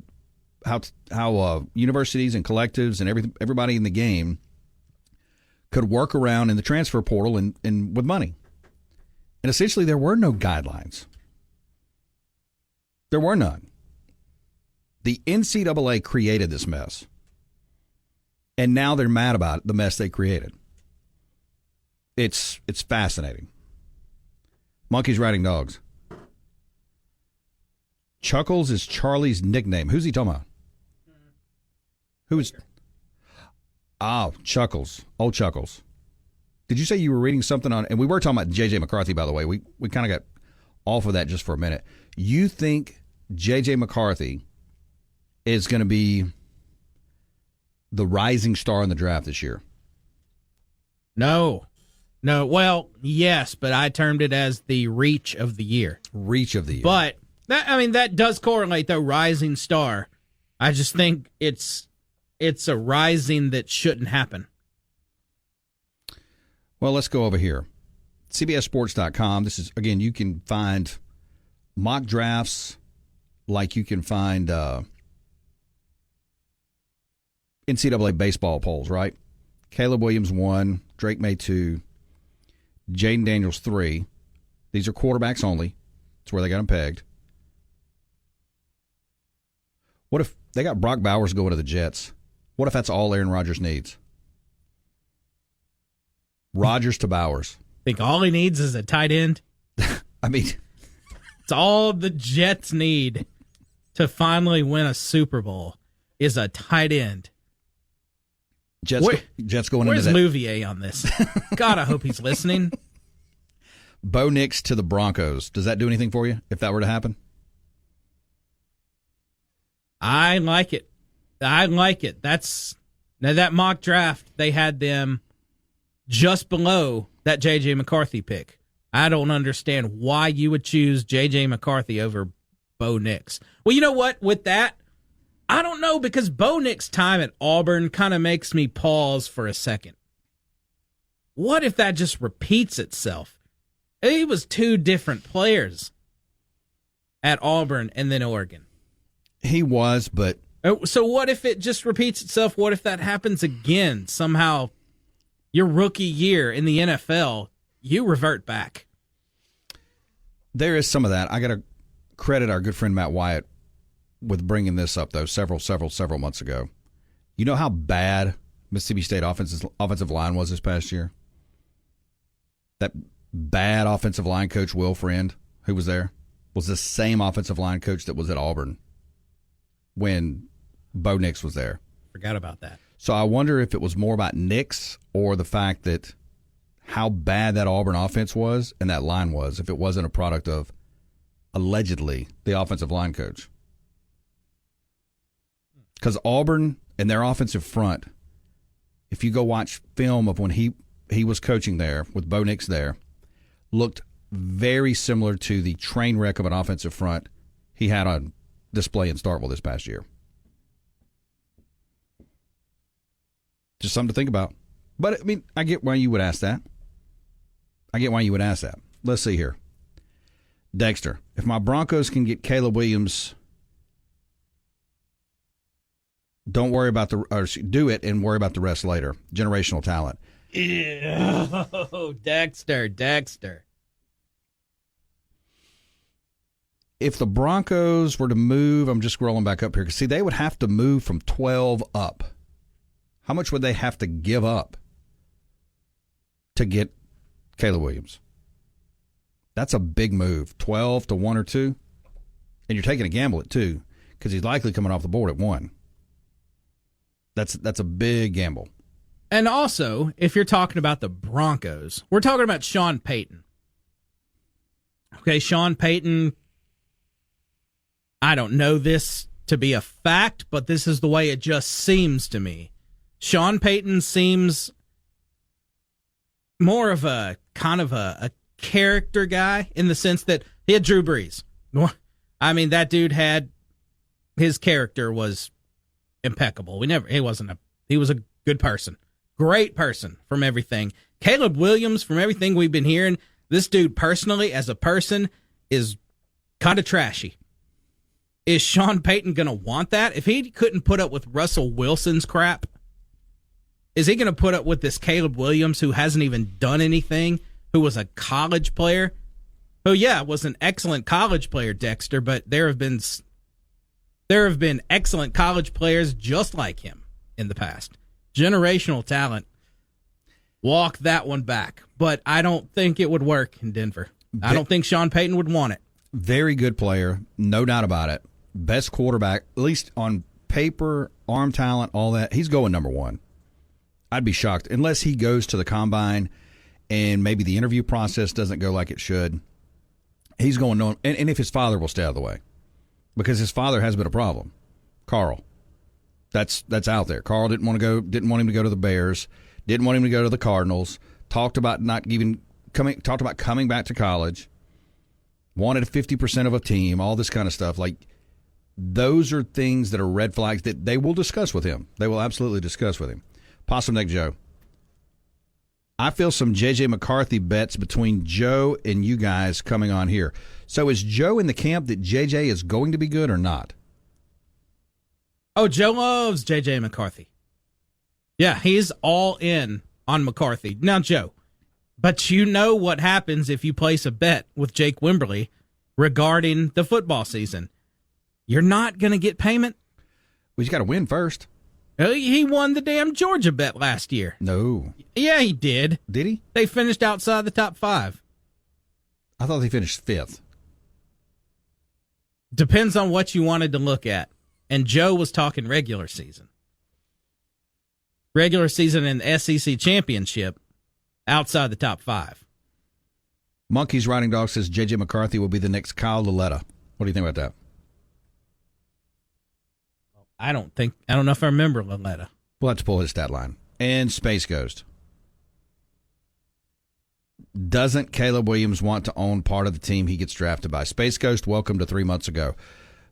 universities and collectives and everybody in the game could work around in the transfer portal and with money. And essentially, there were no guidelines. There were none. The NCAA created this mess, and now they're mad about it, the mess they created. It's fascinating. Monkeys riding dogs. Chuckles is Charlie's nickname. Who's he talking about? Who's? Oh, Chuckles. Old Chuckles. Did you say you were reading something on, and we were talking about J.J. McCarthy, by the way. We kind of got off of that just for a minute. You think J.J. McCarthy is going to be the rising star in the draft this year? No. Well, yes, but I termed it as the reach of the year. Reach of the year. But that does correlate, though, rising star. I just think it's a rising that shouldn't happen. Well, let's go over here. CBSSports.com. This is, again, you can find mock drafts like you can find NCAA baseball polls, right? Caleb Williams 1, Drake May 2, Jaden Daniels 3. These are quarterbacks only. That's where they got them pegged. What if they got Brock Bowers going to the Jets? What if that's all Aaron Rodgers needs? Rodgers to Bowers. Think all he needs is a tight end? I mean, it's all the Jets need to finally win a Super Bowl is a tight end. Jets going into that. Where's Louvier on this? God, I hope he's listening. Bo Nix to the Broncos. Does that do anything for you if that were to happen? I like it. Now that mock draft, they had them just below that J.J. McCarthy pick. I don't understand why you would choose J.J. McCarthy over Bo Nix. Well, you know what? With that, I don't know, because Bo Nix's time at Auburn kind of makes me pause for a second. What if that just repeats itself? He was two different players at Auburn and then Oregon. He was, but... So what if it just repeats itself? What if that happens again? Somehow, your rookie year in the NFL, you revert back. There is some of that. I got to credit our good friend Matt Wyatt with bringing this up, though, several months ago. You know how bad Mississippi State offensive line was this past year? That bad offensive line coach, Will Friend, who was there, was the same offensive line coach that was at Auburn when Bo Nix was there. Forgot about that. So I wonder if it was more about Nix or the fact that how bad that Auburn offense was and that line was, if it wasn't a product of, allegedly, the offensive line coach. Because Auburn and their offensive front, if you go watch film of when he was coaching there with Bo Nix there, looked very similar to the train wreck of an offensive front he had on display in Starkville this past year. Just something to think about. But, I mean, I get why you would ask that. Let's see here. Dexter, if my Broncos can get Caleb Williams, do it and worry about the rest later. Generational talent. Ew, Dexter. If the Broncos were to move, I'm just scrolling back up here, because, see, they would have to move from 12 up. How much would they have to give up to get Caleb Williams? That's a big move. 12 to 1 or 2. And you're taking a gamble at 2 because he's likely coming off the board at 1. That's a big gamble. And also, if you're talking about the Broncos, we're talking about Sean Payton. Okay, Sean Payton, I don't know this to be a fact, but this is the way it just seems to me. Sean Payton seems more of a kind of a character guy in the sense that he had Drew Brees. I mean, that dude his character was impeccable. He was a good person. Great person from everything. Caleb Williams, from everything we've been hearing, this dude personally, as a person, is kind of trashy. Is Sean Payton going to want that? If he couldn't put up with Russell Wilson's crap, is he going to put up with this Caleb Williams who hasn't even done anything, who was a college player? Who, yeah, was an excellent college player, Dexter, but there have been excellent college players just like him in the past. Generational talent. Walk that one back. But I don't think it would work in Denver. I don't think Sean Payton would want it. Very good player, no doubt about it. Best quarterback, at least on paper, arm talent, all that. He's going number 1. I'd be shocked unless he goes to the combine and maybe the interview process doesn't go like it should. He's going on, and if his father will stay out of the way, because his father has been a problem. Carl, that's out there. Carl didn't want him to go to the Bears, didn't want him to go to the Cardinals. Talked about coming back to college. Wanted a 50% of a team. All this kind of stuff. Like, those are things that are red flags that they will discuss with him. They will absolutely discuss with him. Possum Neck Joe. I feel some J.J. McCarthy bets between Joe and you guys coming on here. So is Joe in the camp that J.J. is going to be good or not? Oh, Joe loves J.J. McCarthy. Yeah, he's all in on McCarthy. Now, Joe, but you know what happens if you place a bet with Jake Wimberly regarding the football season. You're not going to get payment. Well, you got to win first. He won the damn Georgia bet last year. No. Yeah, he did. Did he? They finished outside the top 5. I thought they finished 5th. Depends on what you wanted to look at. And Joe was talking regular season. Regular season and the SEC championship outside the top 5. Monkey's Riding Dog says J.J. McCarthy will be the next Kyle Lauletta. What do you think about that? I don't know if I remember Lauletta. We'll have to pull his stat line. And Space Ghost. Doesn't Caleb Williams want to own part of the team he gets drafted by? Space Ghost, welcome to 3 months ago.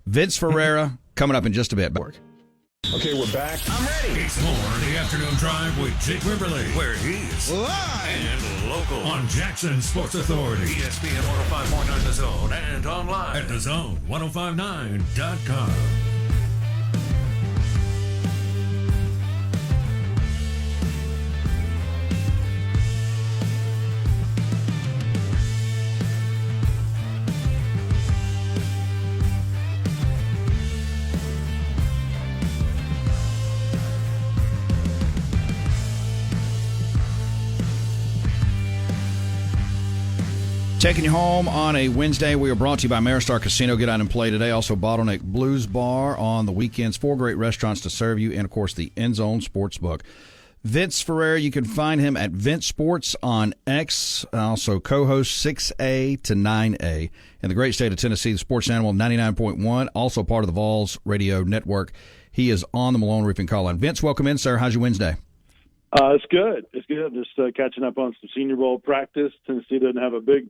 Vince Ferrara, coming up in just a bit. Okay, we're back. I'm ready. It's more of the afternoon drive with Jake Wimberly, where he's live and local on Jackson Sports Authority, ESPN 105.9 The Zone, and online at thezone1059.com. Taking you home on a Wednesday. We are brought to you by Maristar Casino. Get out and play today. Also, Bottleneck Blues Bar on the weekends. 4 great restaurants to serve you. And, of course, the End Zone Sportsbook. Vince Ferrara, you can find him at Vince Sports on X. Also, co-host 6A to 9A. In the great state of Tennessee, the Sports Animal 99.1. Also part of the Vols Radio Network. He is on the Malone Roofing call line. Vince, welcome in, sir. How's your Wednesday? It's good. It's good. Just catching up on some Senior Bowl practice. Tennessee doesn't have a big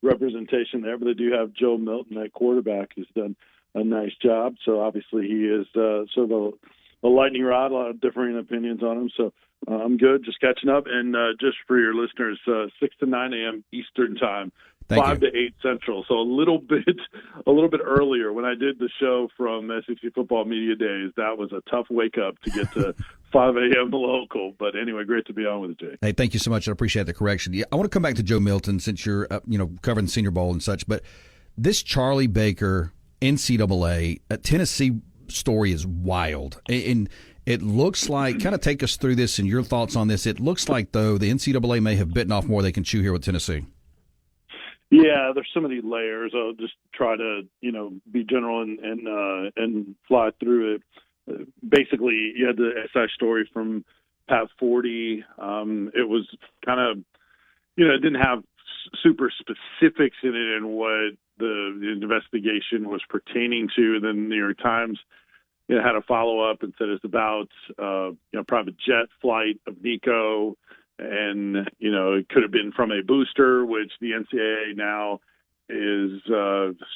representation there, but they do have Joe Milton at quarterback, who's done a nice job. So obviously he is sort of a lightning rod, a lot of differing opinions on him. So I'm good, just catching up. And just for your listeners, 6 to 9 a.m. Eastern time, 5 to 8 Central. So a little bit earlier. When I did the show from SEC Football Media Days, that was a tough wake up to get to 5 a.m. local. But anyway, great to be on with you, Jay. Hey, thank you so much. I appreciate the correction. Yeah, I want to come back to Joe Milton since you're covering the Senior Bowl and such. But this Charlie Baker NCAA Tennessee story is wild. And it looks like, kind of take us through this and your thoughts on this. It looks like, though, the NCAA may have bitten off more they can chew here with Tennessee. Yeah, there's so many layers. I'll just try to, be general and fly through it. Basically, you had the SI story from Pat 40. It was kind of, it didn't have super specifics in it and what the investigation was pertaining to. Then the New York Times had a follow-up and said it's about, private jet flight of Nico. And, it could have been from a booster, which the NCAA now is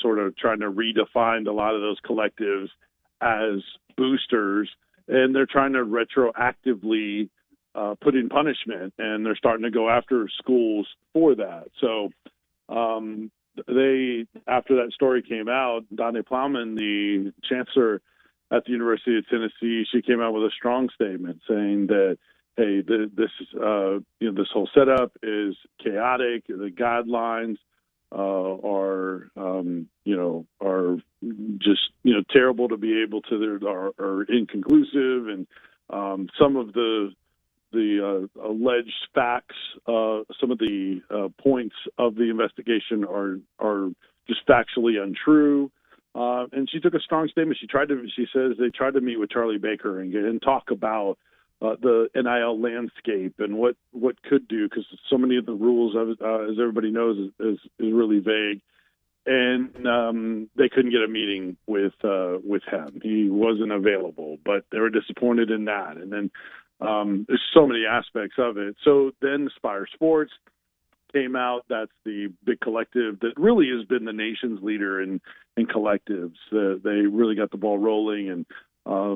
sort of trying to redefine a lot of those collectives as boosters. And they're trying to retroactively put in punishment, and they're starting to go after schools for that. So after that story came out, Donnie Plowman, the chancellor at the University of Tennessee, she came out with a strong statement saying that, hey, this whole setup is chaotic. The guidelines are just terrible to be able to. Are inconclusive, and some of the alleged facts, some of the points of the investigation are just factually untrue. And she took a strong statement. She says they tried to meet with Charlie Baker and talk about the NIL landscape and what could do, because so many of the rules, as everybody knows, is really vague. And they couldn't get a meeting with him. He wasn't available, but they were disappointed in that. And then there's so many aspects of it. So then Spire Sports came out. That's the big collective that really has been the nation's leader in collectives. They really got the ball rolling, and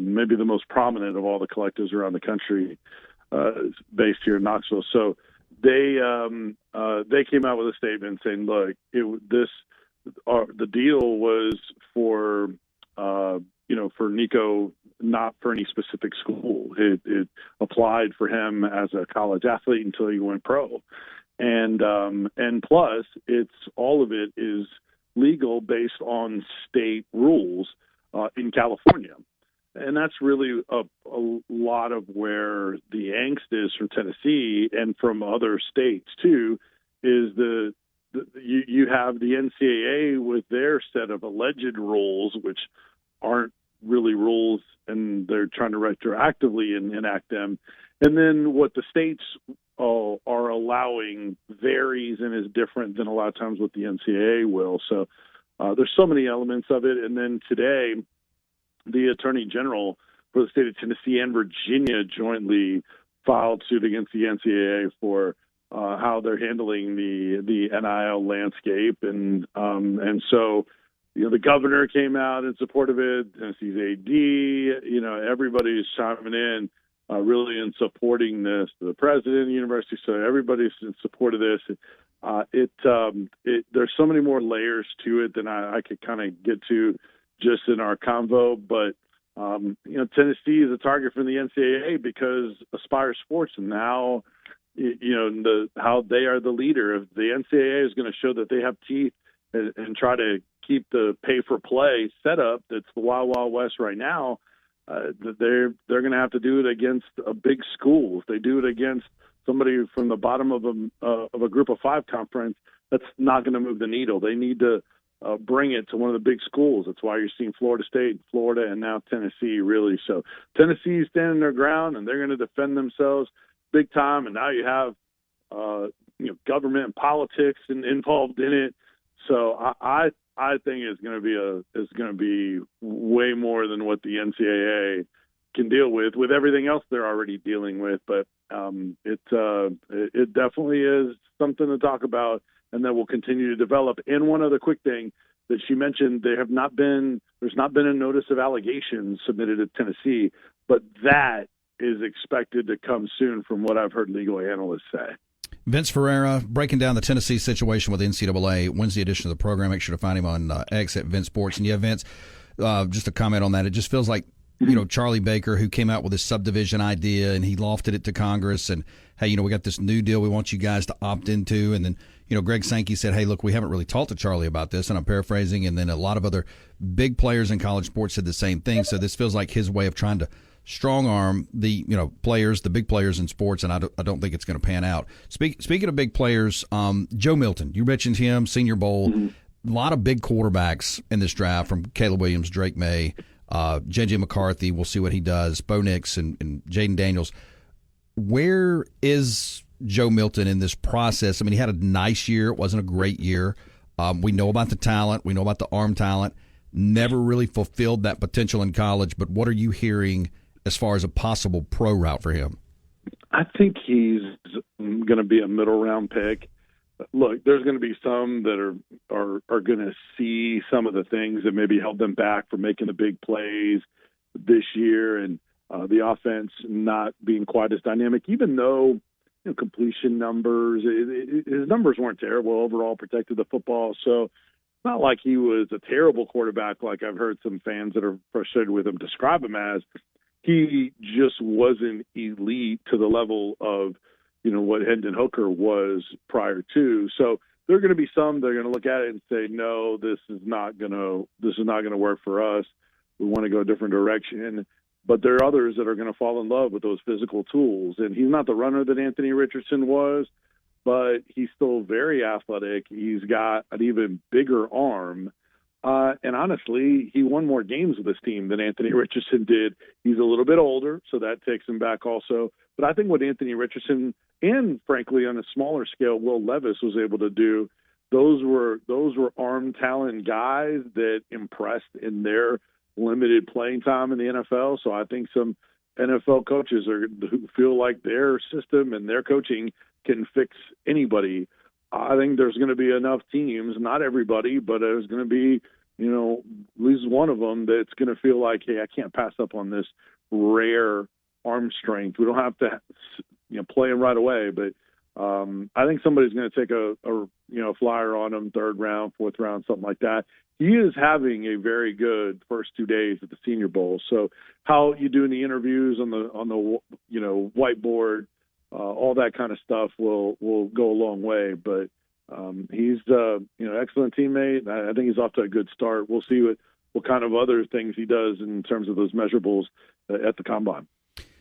maybe the most prominent of all the collectives around the country, based here in Knoxville. So they came out with a statement saying, look, the deal was for Nico, not for any specific school. It applied for him as a college athlete until he went pro. And plus, all of it is legal based on state rules in California. And that's really a lot of where the angst is from Tennessee and from other states too, is you have the NCAA with their set of alleged rules, which aren't really rules, and they're trying to retroactively enact them. And then what the states are allowing varies and is different than a lot of times what the NCAA will. So there's so many elements of it. And then today, the Attorney General for the state of Tennessee and Virginia jointly filed suit against the NCAA for how they're handling the NIL landscape. And so, the governor came out in support of it, Tennessee's AD, everybody's chiming in really in supporting this, the president of the university. So everybody's in support of this. There's so many more layers to it than I could kind of get to just in our convo, but Tennessee is a target for the NCAA because Aspire Sports and now, how they are the leader. If the NCAA is going to show that they have teeth and try to keep the pay-for-play setup that's the Wild Wild West right now, they're going to have to do it against a big school. If they do it against somebody from the bottom of a Group of 5 conference, that's not going to move the needle. They need to bring it to one of the big schools. That's why you're seeing Florida State, Florida, and now Tennessee, really. So Tennessee is standing their ground, and they're going to defend themselves big time. And now you have government and politics involved in it. So I think it's going to be way more than what the NCAA can deal with everything else they're already dealing with. But it definitely is something to talk about, and that will continue to develop. And one other quick thing that she mentioned, there's not been a notice of allegations submitted to Tennessee, but that is expected to come soon from what I've heard legal analysts say. Vince Ferrara breaking down the Tennessee situation with the NCAA, Wednesday edition of the program. Make sure to find him on X at Vince Sports. And yeah, Vince, just a comment on that. It just feels like, Charlie Baker, who came out with this subdivision idea and he lofted it to Congress, and hey, we got this new deal we want you guys to opt into. And then, Greg Sankey said, hey, look, we haven't really talked to Charlie about this, and I'm paraphrasing. And then a lot of other big players in college sports said the same thing. So this feels like his way of trying to strong arm the players, the big players in sports, and I don't think it's going to pan out. Speaking of big players, Joe Milton, you mentioned him, Senior Bowl. Mm-hmm. A lot of big quarterbacks in this draft, from Caleb Williams, Drake May, J.J. McCarthy. We'll see what he does. Bo Nix and Jaden Daniels. Where is Joe Milton in this process? I mean, he had a nice year. It wasn't a great year. We know about the talent. We know about the arm talent. Never really fulfilled that potential in college. But what are you hearing as far as a possible pro route for him? I think he's going to be a middle round pick. Look, there's going to be some that are going to see some of the things that maybe held them back from making the big plays this year, and the offense not being quite as dynamic, even though completion numbers, his numbers weren't terrible overall, protected the football. So it's not like he was a terrible quarterback like I've heard some fans that are frustrated with him describe him as. He just wasn't elite to the level of, what Hendon Hooker was prior to. So there are going to be some that are going to look at it and say, no, this is not going to work for us. We want to go a different direction. But there are others that are going to fall in love with those physical tools. And he's not the runner that Anthony Richardson was, but he's still very athletic. He's got an even bigger arm. And honestly, he won more games with this team than Anthony Richardson did. He's a little bit older, so that takes him back also. But I think what Anthony Richardson and, frankly, on a smaller scale, Will Levis was able to do, those were arm talent guys that impressed in their limited playing time in the NFL. So I think some NFL coaches who feel like their system and their coaching can fix anybody. I think there's going to be enough teams, not everybody, but there's going to be, at least one of them that's going to feel like, hey, I can't pass up on this rare arm strength. We don't have to, play him right away, but I think somebody's going to take a flyer on him, third round, fourth round, something like that. He is having a very good first 2 days at the Senior Bowl. So how you do in the interviews on the whiteboard, all that kind of stuff will go a long way. But he's excellent teammate. I think he's off to a good start. We'll see what kind of other things he does in terms of those measurables at the Combine.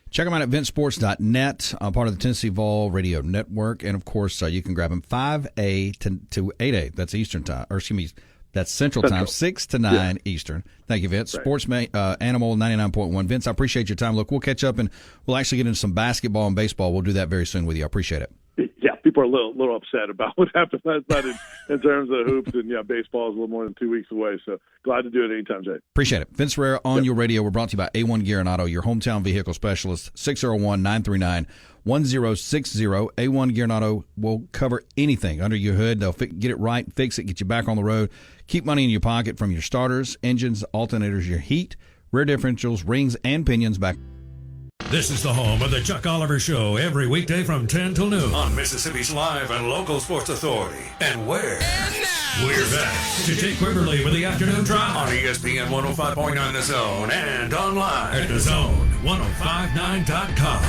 Check him out at vincesports.net, part of the Tennessee Vol Radio Network. And, of course, you can grab him 5A to 8A. That's Eastern time. Or, excuse me, that's Central time, 6 to 9 Eastern. Thank you, Vince. Right. Sports Animal 99.1. Vince, I appreciate your time. Look, we'll catch up, and we'll actually get into some basketball and baseball. We'll do that very soon with you. I appreciate it. Yeah, people are a little upset about what happened last night in terms of hoops, and baseball is a little more than 2 weeks away. So glad to do it anytime, Jay. Appreciate it. Vince Ferrara on your radio. We're brought to you by A1 Gear and Auto, your hometown vehicle specialist. 601-939-1060. A1 Gear and Auto will cover anything under your hood. They'll get it right, fix it, get you back on the road. Keep money in your pocket from your starters, engines, alternators, your heat, rear differentials, rings, and pinions back. This is the home of the Chuck Oliver Show every weekday from 10 till noon on Mississippi's live and local sports authority. And where? And now, we're back to Jake Wimberly with the afternoon drive on ESPN 105.9 The Zone and online at thezone1059.com.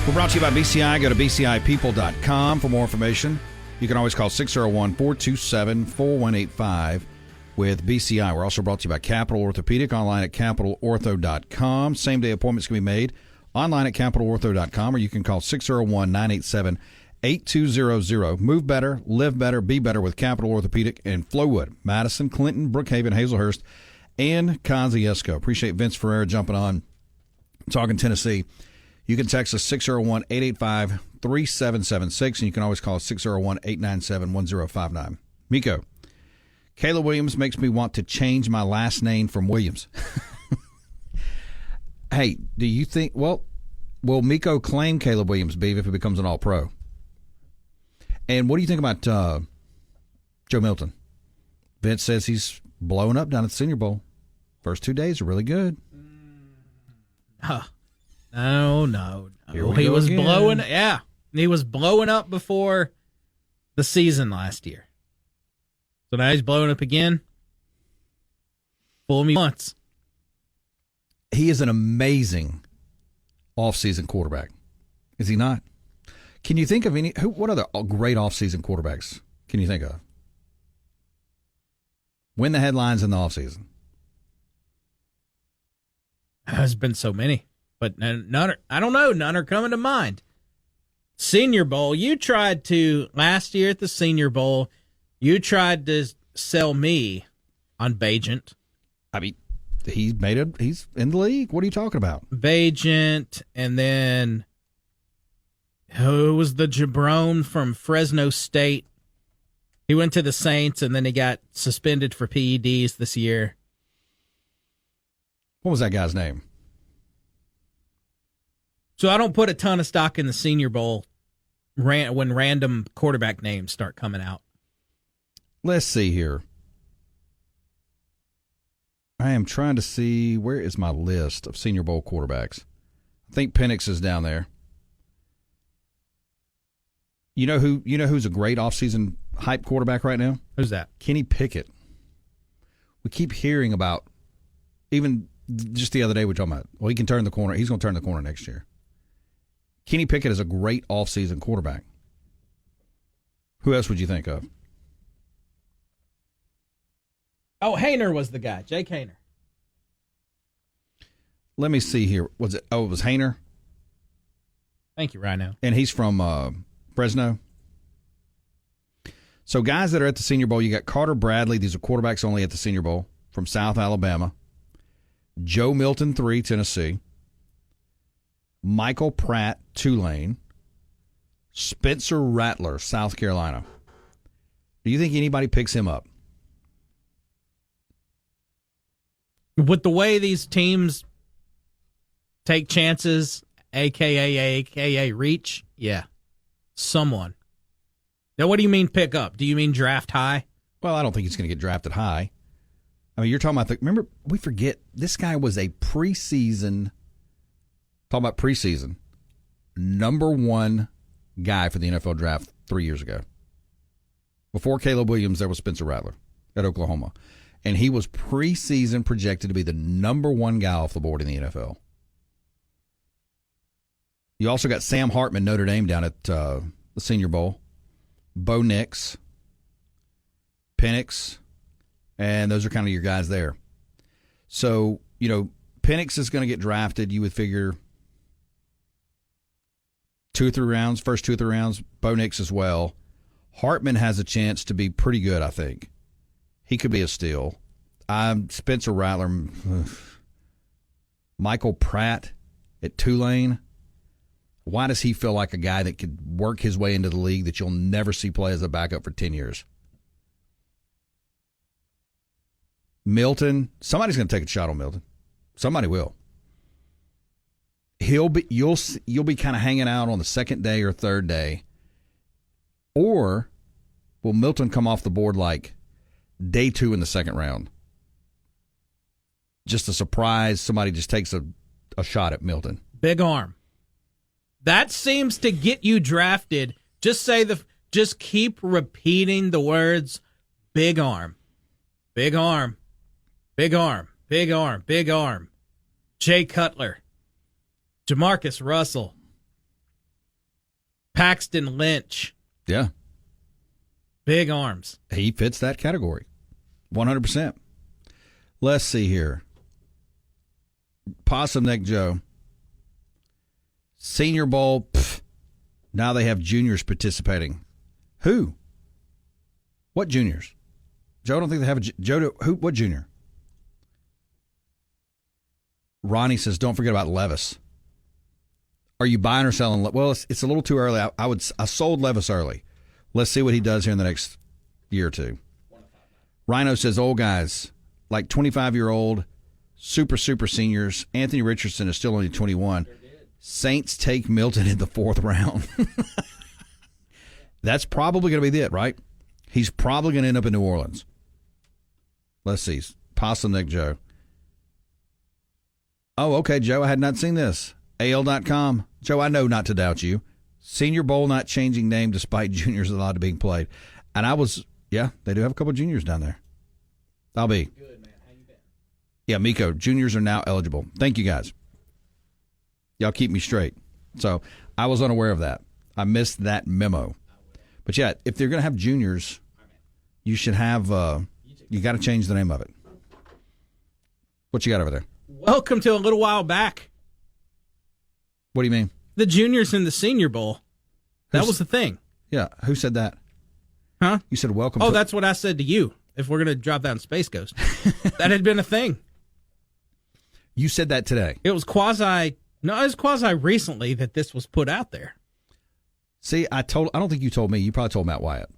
We're brought to you by BCI. Go to bcipeople.com for more information. You can always call 601-427-4185 with BCI. We're also brought to you by Capital Orthopedic, online at capitalortho.com. Same-day appointments can be made Online at capitalortho.com, or you can call 601-987-8200. Move better, live better, be better with Capital Orthopedic in Flowood, Madison, Clinton, Brookhaven, Hazelhurst, and Kosciuszko. Appreciate Vince Ferrara jumping on, talking Tennessee. You can text us 601-885-3776, and you can always call us 601-897-1059. Miko, Caleb Williams makes me want to change my last name from Williams. Hey, do you think, will Miko claim Caleb Williams, Beav, if he becomes an All-Pro? And what do you think about Joe Milton? Vince says he's blowing up down at the Senior Bowl. First 2 days are really good. No. He was blowing. Yeah, he was blowing up before the season last year. So now he's blowing up again. Fool me once. He is an amazing offseason quarterback. Is he not? Can you think of what other great offseason quarterbacks can you think of? Win the headlines in the offseason. There's been so many, but none are coming to mind. Senior Bowl, you tried to, last year at the Senior Bowl, you tried to sell me on Bajent. I mean, he's in the league. What are you talking about? Bajent, and then who was the jabron from Fresno State? He went to the Saints, and then he got suspended for PEDs this year. What was that guy's name? So I don't put a ton of stock in the Senior Bowl when random quarterback names start coming out. Let's see here. I am trying to see, where is my list of Senior Bowl quarterbacks? I think Penix is down there. You know who's a great offseason hype quarterback right now? Who's that? Kenny Pickett. We keep hearing about, even just the other day we were talking about, well, he can turn the corner. He's going to turn the corner next year. Kenny Pickett is a great offseason quarterback. Who else would you think of? Oh, Hayner was the guy. Jake Hayner. Let me see here. It was Hayner? Thank you, Rhino. And he's from Fresno. So guys that are at the Senior Bowl, you got Carter Bradley. These are quarterbacks only at the Senior Bowl from South Alabama. Joe Milton, 3, Tennessee. Michael Pratt, Tulane. Spencer Rattler, South Carolina. Do you think anybody picks him up? With the way these teams take chances, AKA reach, yeah, someone. Now, what do you mean pick up? Do you mean draft high? Well, I don't think he's going to get drafted high. I mean, you're talking about remember, we forget, this guy was a preseason, number 1 guy for the NFL draft 3 years ago. Before Caleb Williams, there was Spencer Rattler at Oklahoma. And he was preseason projected to be the number 1 guy off the board in the NFL. You also got Sam Hartman, Notre Dame, down at the Senior Bowl. Bo Nix, Penix, and those are kind of your guys there. So, Penix is going to get drafted, you would figure 2 or 3 rounds, first 2 or 3 rounds. Bo Nix as well. Hartman has a chance to be pretty good, I think. He could be a steal. Spencer Rattler, Michael Pratt at Tulane. Why does he feel like a guy that could work his way into the league that you'll never see play as a backup for 10 years? Milton, somebody's going to take a shot on Milton. Somebody will. You'll be kind of hanging out on the second day or third day. Or will Milton come off the board like day 2 in the second round? Just a surprise. Somebody just takes a shot at Milton. Big arm. That seems to get you drafted. Just keep repeating the words big arm. Big arm. Big arm. Big arm. Big arm. Jay Cutler. Jamarcus Russell. Paxton Lynch. Yeah. Big arms. He fits that category. 100%. Let's see here. Possum Neck Joe. Senior Bowl, now they have juniors participating. Who? What juniors? Joe, I don't think they have Joe. Who? What junior? Ronnie says, don't forget about Levis. Are you buying or selling? Well, it's a little too early. I sold Levis early. Let's see what he does here in the next year or two. Rhino says, old guys, like 25-year-old, super seniors. Anthony Richardson is still only 21. Saints take Milton in the 4th round. That's probably going to be it, right? He's probably going to end up in New Orleans. Let's see. Possum Nick Joe. Oh, okay, Joe, I had not seen this. AL.com. Joe, I know not to doubt you. Senior Bowl not changing name despite juniors allowed to being played. And they do have a couple of juniors down there. I'll be. Good, man. How you been? Yeah, Miko, juniors are now eligible. Thank you, guys. Y'all keep me straight. So I was unaware of that. I missed that memo. But yeah, if they're going to have juniors, you should have, you got to change the name of it. What you got over there? Welcome to a little while back. What do you mean? The juniors in the Senior Bowl. That was the thing. Yeah. Who said that? Huh? You said welcome. Oh, that's what I said to you. If we're going to drop down Space Ghost. That had been a thing. You said that today. It was quasi recently that this was put out there. See, I don't think you told me. You probably told Matt Wyatt.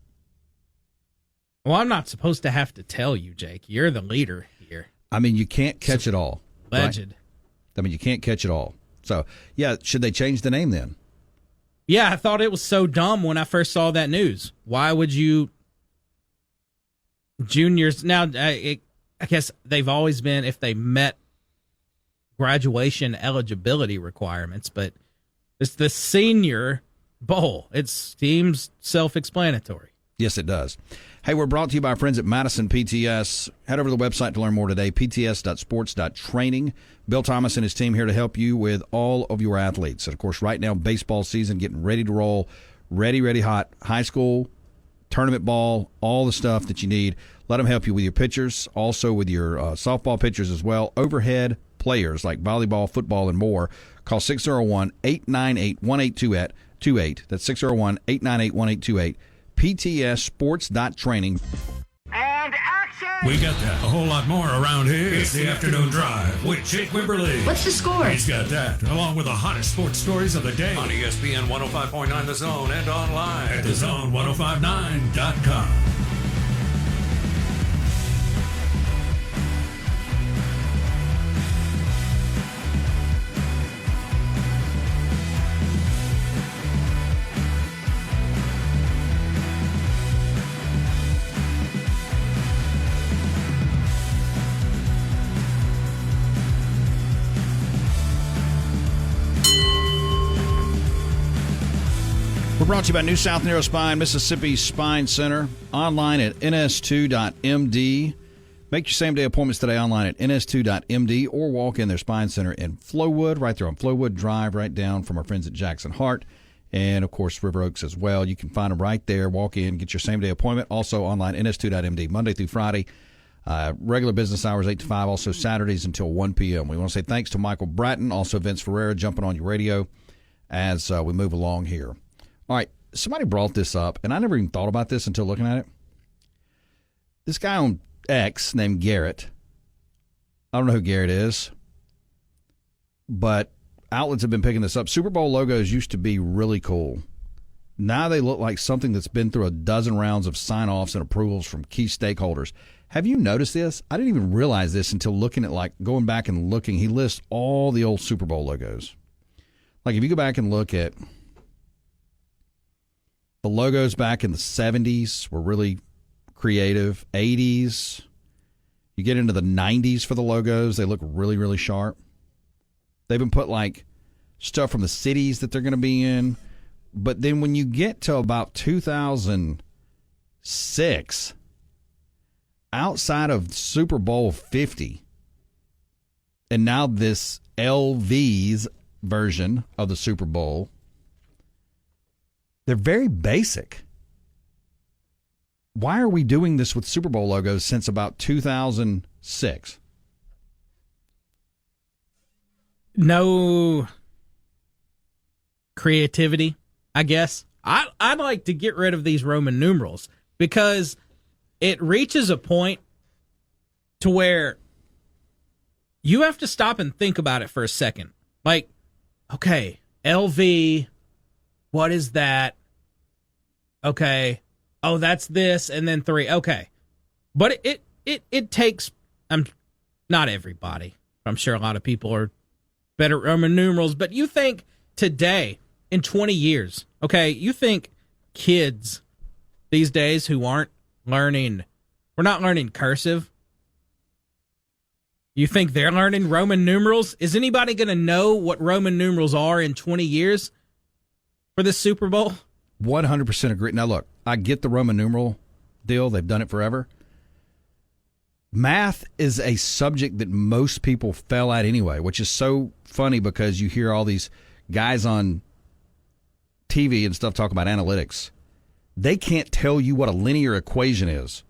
Well, I'm not supposed to have to tell you, Jake. You're the leader here. I mean, you can't catch it all. Legend. Right? I mean, you can't catch it all. So, yeah, should they change the name then? Yeah, I thought it was so dumb when I first saw that news. Why would you... Juniors... Now, I guess they've always been, if they met graduation eligibility requirements, but it's the Senior Bowl. It seems self-explanatory. Yes, it does. Hey, we're brought to you by our friends at Madison PTS. Head over to the website to learn more today, pts.sports.training. Bill Thomas and his team here to help you with all of your athletes. And, of course, right now, baseball season getting ready to roll, ready hot. High school, tournament ball, all the stuff that you need. Let them help you with your pitchers, also with your softball pitchers as well. Overhead players like volleyball, football, and more. Call 601-898-1828. That's 601-898-1828. PTSsports.training. And action! We got that. A whole lot more around here. It's the Afternoon Drive with Jake Wimberly. What's the score? He's got that, along with the hottest sports stories of the day on ESPN 105.9 The Zone and online at thezone1059.com. We're brought to you by New South Narrow Spine, Mississippi Spine Center. Online at ns2.md. Make your same-day appointments today online at ns2.md or walk in their Spine Center in Flowood, right there on Flowood Drive, right down from our friends at Jackson Hart. And, of course, River Oaks as well. You can find them right there. Walk in, get your same-day appointment. Also online, ns2.md, Monday through Friday. Regular business hours, 8 to 5. Also Saturdays until 1 p.m. We want to say thanks to Michael Bratton, also Vince Ferrara, jumping on your radio as we move along here. All right, somebody brought this up, and I never even thought about this until looking at it. This guy on X named Garrett, I don't know who Garrett is, but outlets have been picking this up. Super Bowl logos used to be really cool. Now they look like something that's been through a dozen rounds of sign-offs and approvals from key stakeholders. Have you noticed this? I didn't even realize this until looking at, going back and looking. He lists all the old Super Bowl logos. Like, if you go back and look at the logos back in the 70s were really creative. 80s. You get into the 90s for the logos. They look really, really sharp. They even put, stuff from the cities that they're going to be in. But then when you get to about 2006, outside of Super Bowl 50, and now this LV's version of the Super Bowl, they're very basic. Why are we doing this with Super Bowl logos since about 2006? No creativity, I guess. I'd like to get rid of these Roman numerals because it reaches a point to where you have to stop and think about it for a second. Like, okay, LV, what is that? Okay. Oh, that's this, and then 3. Okay. But it takes, not everybody. I'm sure a lot of people are better at Roman numerals, but you think today, in 20 years, okay, you think kids these days who we're not learning cursive, you think they're learning Roman numerals? Is anybody going to know what Roman numerals are in 20 years for this Super Bowl? 100% agree. Now, look, I get the Roman numeral deal. They've done it forever. Math is a subject that most people fail at anyway, which is so funny because you hear all these guys on TV and stuff talk about analytics. They can't tell you what a linear equation is.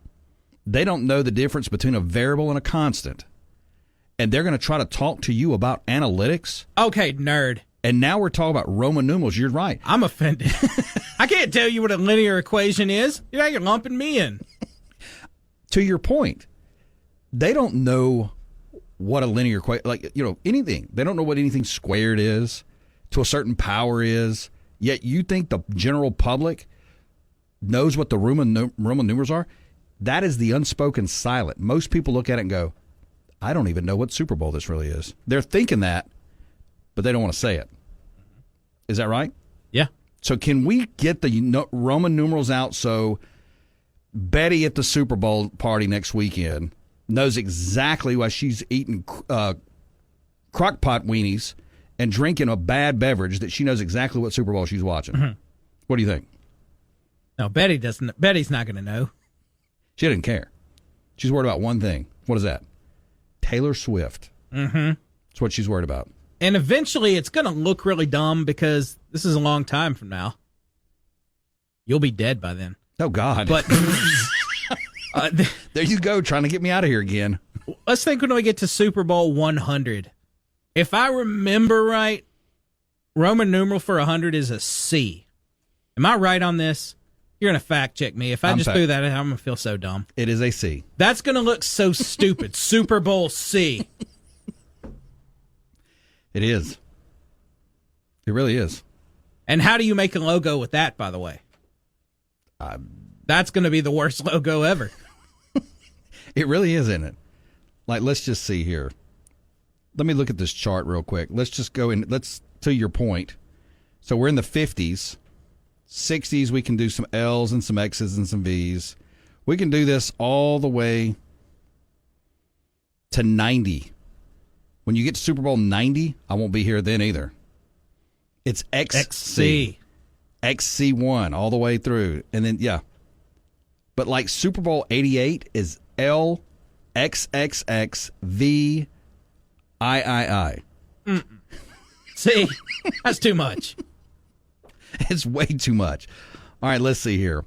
They don't know the difference between a variable and a constant. And they're going to try to talk to you about analytics. Okay, nerd. And now we're talking about Roman numerals. You're right. I'm offended. I can't tell you what a linear equation is. You're lumping me in. To your point, they don't know what a linear equation, anything. They don't know what anything squared is, to a certain power is. Yet you think the general public knows what the Roman numerals are? That is the unspoken silent. Most people look at it and go, I don't even know what Super Bowl this really is. They're thinking that, but they don't want to say it. Is that right? Yeah. So can we get the Roman numerals out so Betty at the Super Bowl party next weekend knows exactly why she's eating crock pot weenies and drinking a bad beverage, that she knows exactly what Super Bowl she's watching? Mm-hmm. What do you think? No, Betty doesn't. Betty's not going to know. She didn't care. She's worried about one thing. What is that? Taylor Swift. Mm-hmm. That's what she's worried about. And eventually it's going to look really dumb because this is a long time from now. You'll be dead by then. Oh, God. But there you go, trying to get me out of here again. Let's think when we get to Super Bowl 100. If I remember right, Roman numeral for 100 is a C. Am I right on this? You're going to fact check me. If I just do that, I'm going to feel so dumb. It is a C. That's going to look so stupid. Super Bowl C. It is. It really is. And how do you make a logo with that, by the way? That's going to be the worst logo ever. It really is, isn't it? Like, let's just see here. Let me look at this chart real quick. Let's just go in. Let's, to your point. So we're in the 50s. 60s, we can do some L's and some X's and some V's. We can do this all the way to 90. When you get to Super Bowl 90, I won't be here then either. It's XC. XC1 all the way through. And then, yeah. But like Super Bowl 88 is L, XXX, V, III. See, that's too much. It's way too much. All right, let's see here.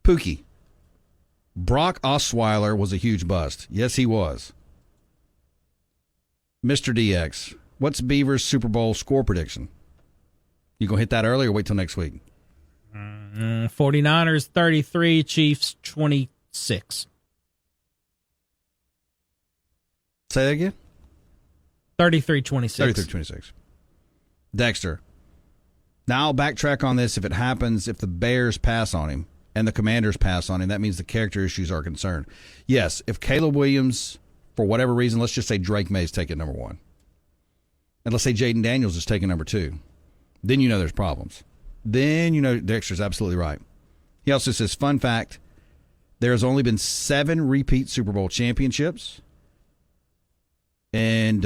Pookie. Brock Osweiler was a huge bust. Yes, he was. Mr. DX, what's Beaver's Super Bowl score prediction? You going to hit that early or wait till next week? 49ers 33, Chiefs 26. Say that again? 33-26. 33-26. Dexter. Now I'll backtrack on this. If it happens, if the Bears pass on him and the Commanders pass on him, that means the character issues are concerned. Yes, if Caleb Williams, for whatever reason, let's just say Drake May's taking number 1. And let's say Jaden Daniels is taking number 2. Then you know there's problems. Then you know Dexter's absolutely right. He also says, fun fact, there has only been 7 repeat Super Bowl championships. And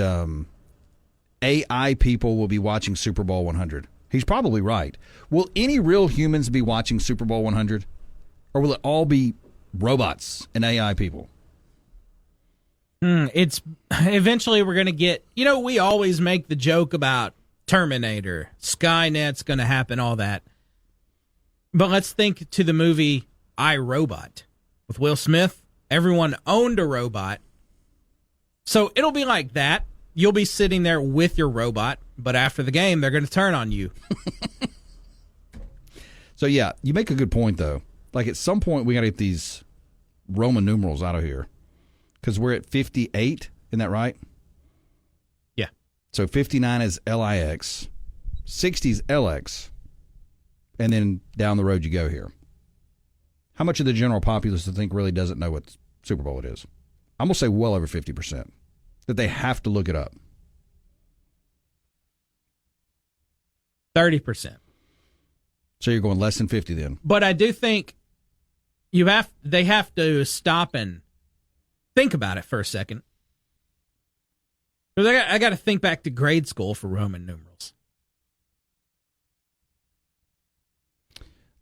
AI people will be watching Super Bowl 100. He's probably right. Will any real humans be watching Super Bowl 100? Or will it all be robots and AI people? It's eventually we're going to get, we always make the joke about Terminator, Skynet's going to happen, all that. But let's think to the movie I, Robot with Will Smith. Everyone owned a robot. So it'll be like that. You'll be sitting there with your robot, but after the game, they're going to turn on you. So, yeah, you make a good point, though. Like, at some point, we got to get these Roman numerals out of here because we're at 58. Isn't that right? Yeah. So 59 is LIX, 60 is LX, and then down the road you go here. How much of the general populace do you think really doesn't know what Super Bowl it is? I'm going to say well over 50%, that they have to look it up. 30%. So you're going less than 50 then. But I do think they have to stop and think about it for a second. Because I got to think back to grade school for Roman numerals.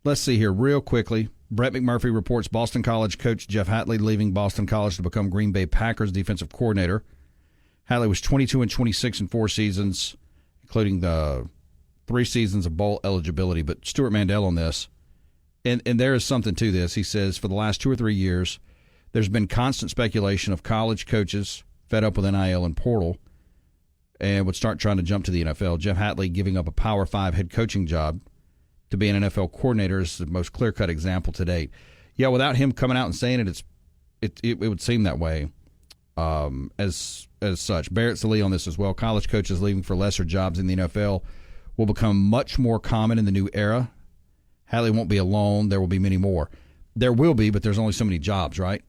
Let's see here real quickly. Brett McMurphy reports Boston College coach Jeff Hatley leaving Boston College to become Green Bay Packers defensive coordinator. Hatley was 22-26 in 4 seasons, including the 3 seasons of bowl eligibility. But Stuart Mandel on this, and there is something to this. He says for the last 2 or 3 years, there's been constant speculation of college coaches fed up with NIL and portal and would start trying to jump to the NFL. Jeff Hatley giving up a Power 5 head coaching job to be an NFL coordinator is the most clear-cut example to date. Yeah, without him coming out and saying it would seem that way as such. Barrett's the lead on this as well. College coaches leaving for lesser jobs in the NFL will become much more common in the new era. Hatley won't be alone. There will be many more. There will be, but there's only so many jobs, right?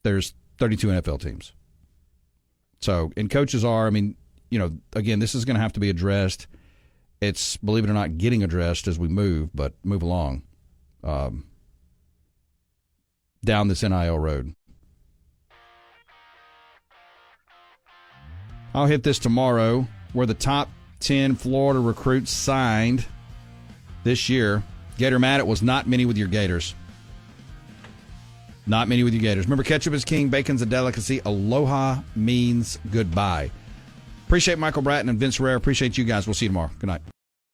There's 32 NFL teams. So, and coaches are, again, this is going to have to be addressed. It's, believe it or not, getting addressed as we move along down this NIL road. I'll hit this tomorrow where the top 10 Florida recruits signed this year. Gator Matt, was not many with your Gators. Not many with your Gators. Remember, ketchup is king, bacon's a delicacy. Aloha means goodbye. Appreciate Michael Bratton and Vince Ferrara. Appreciate you guys. We'll see you tomorrow. Good night.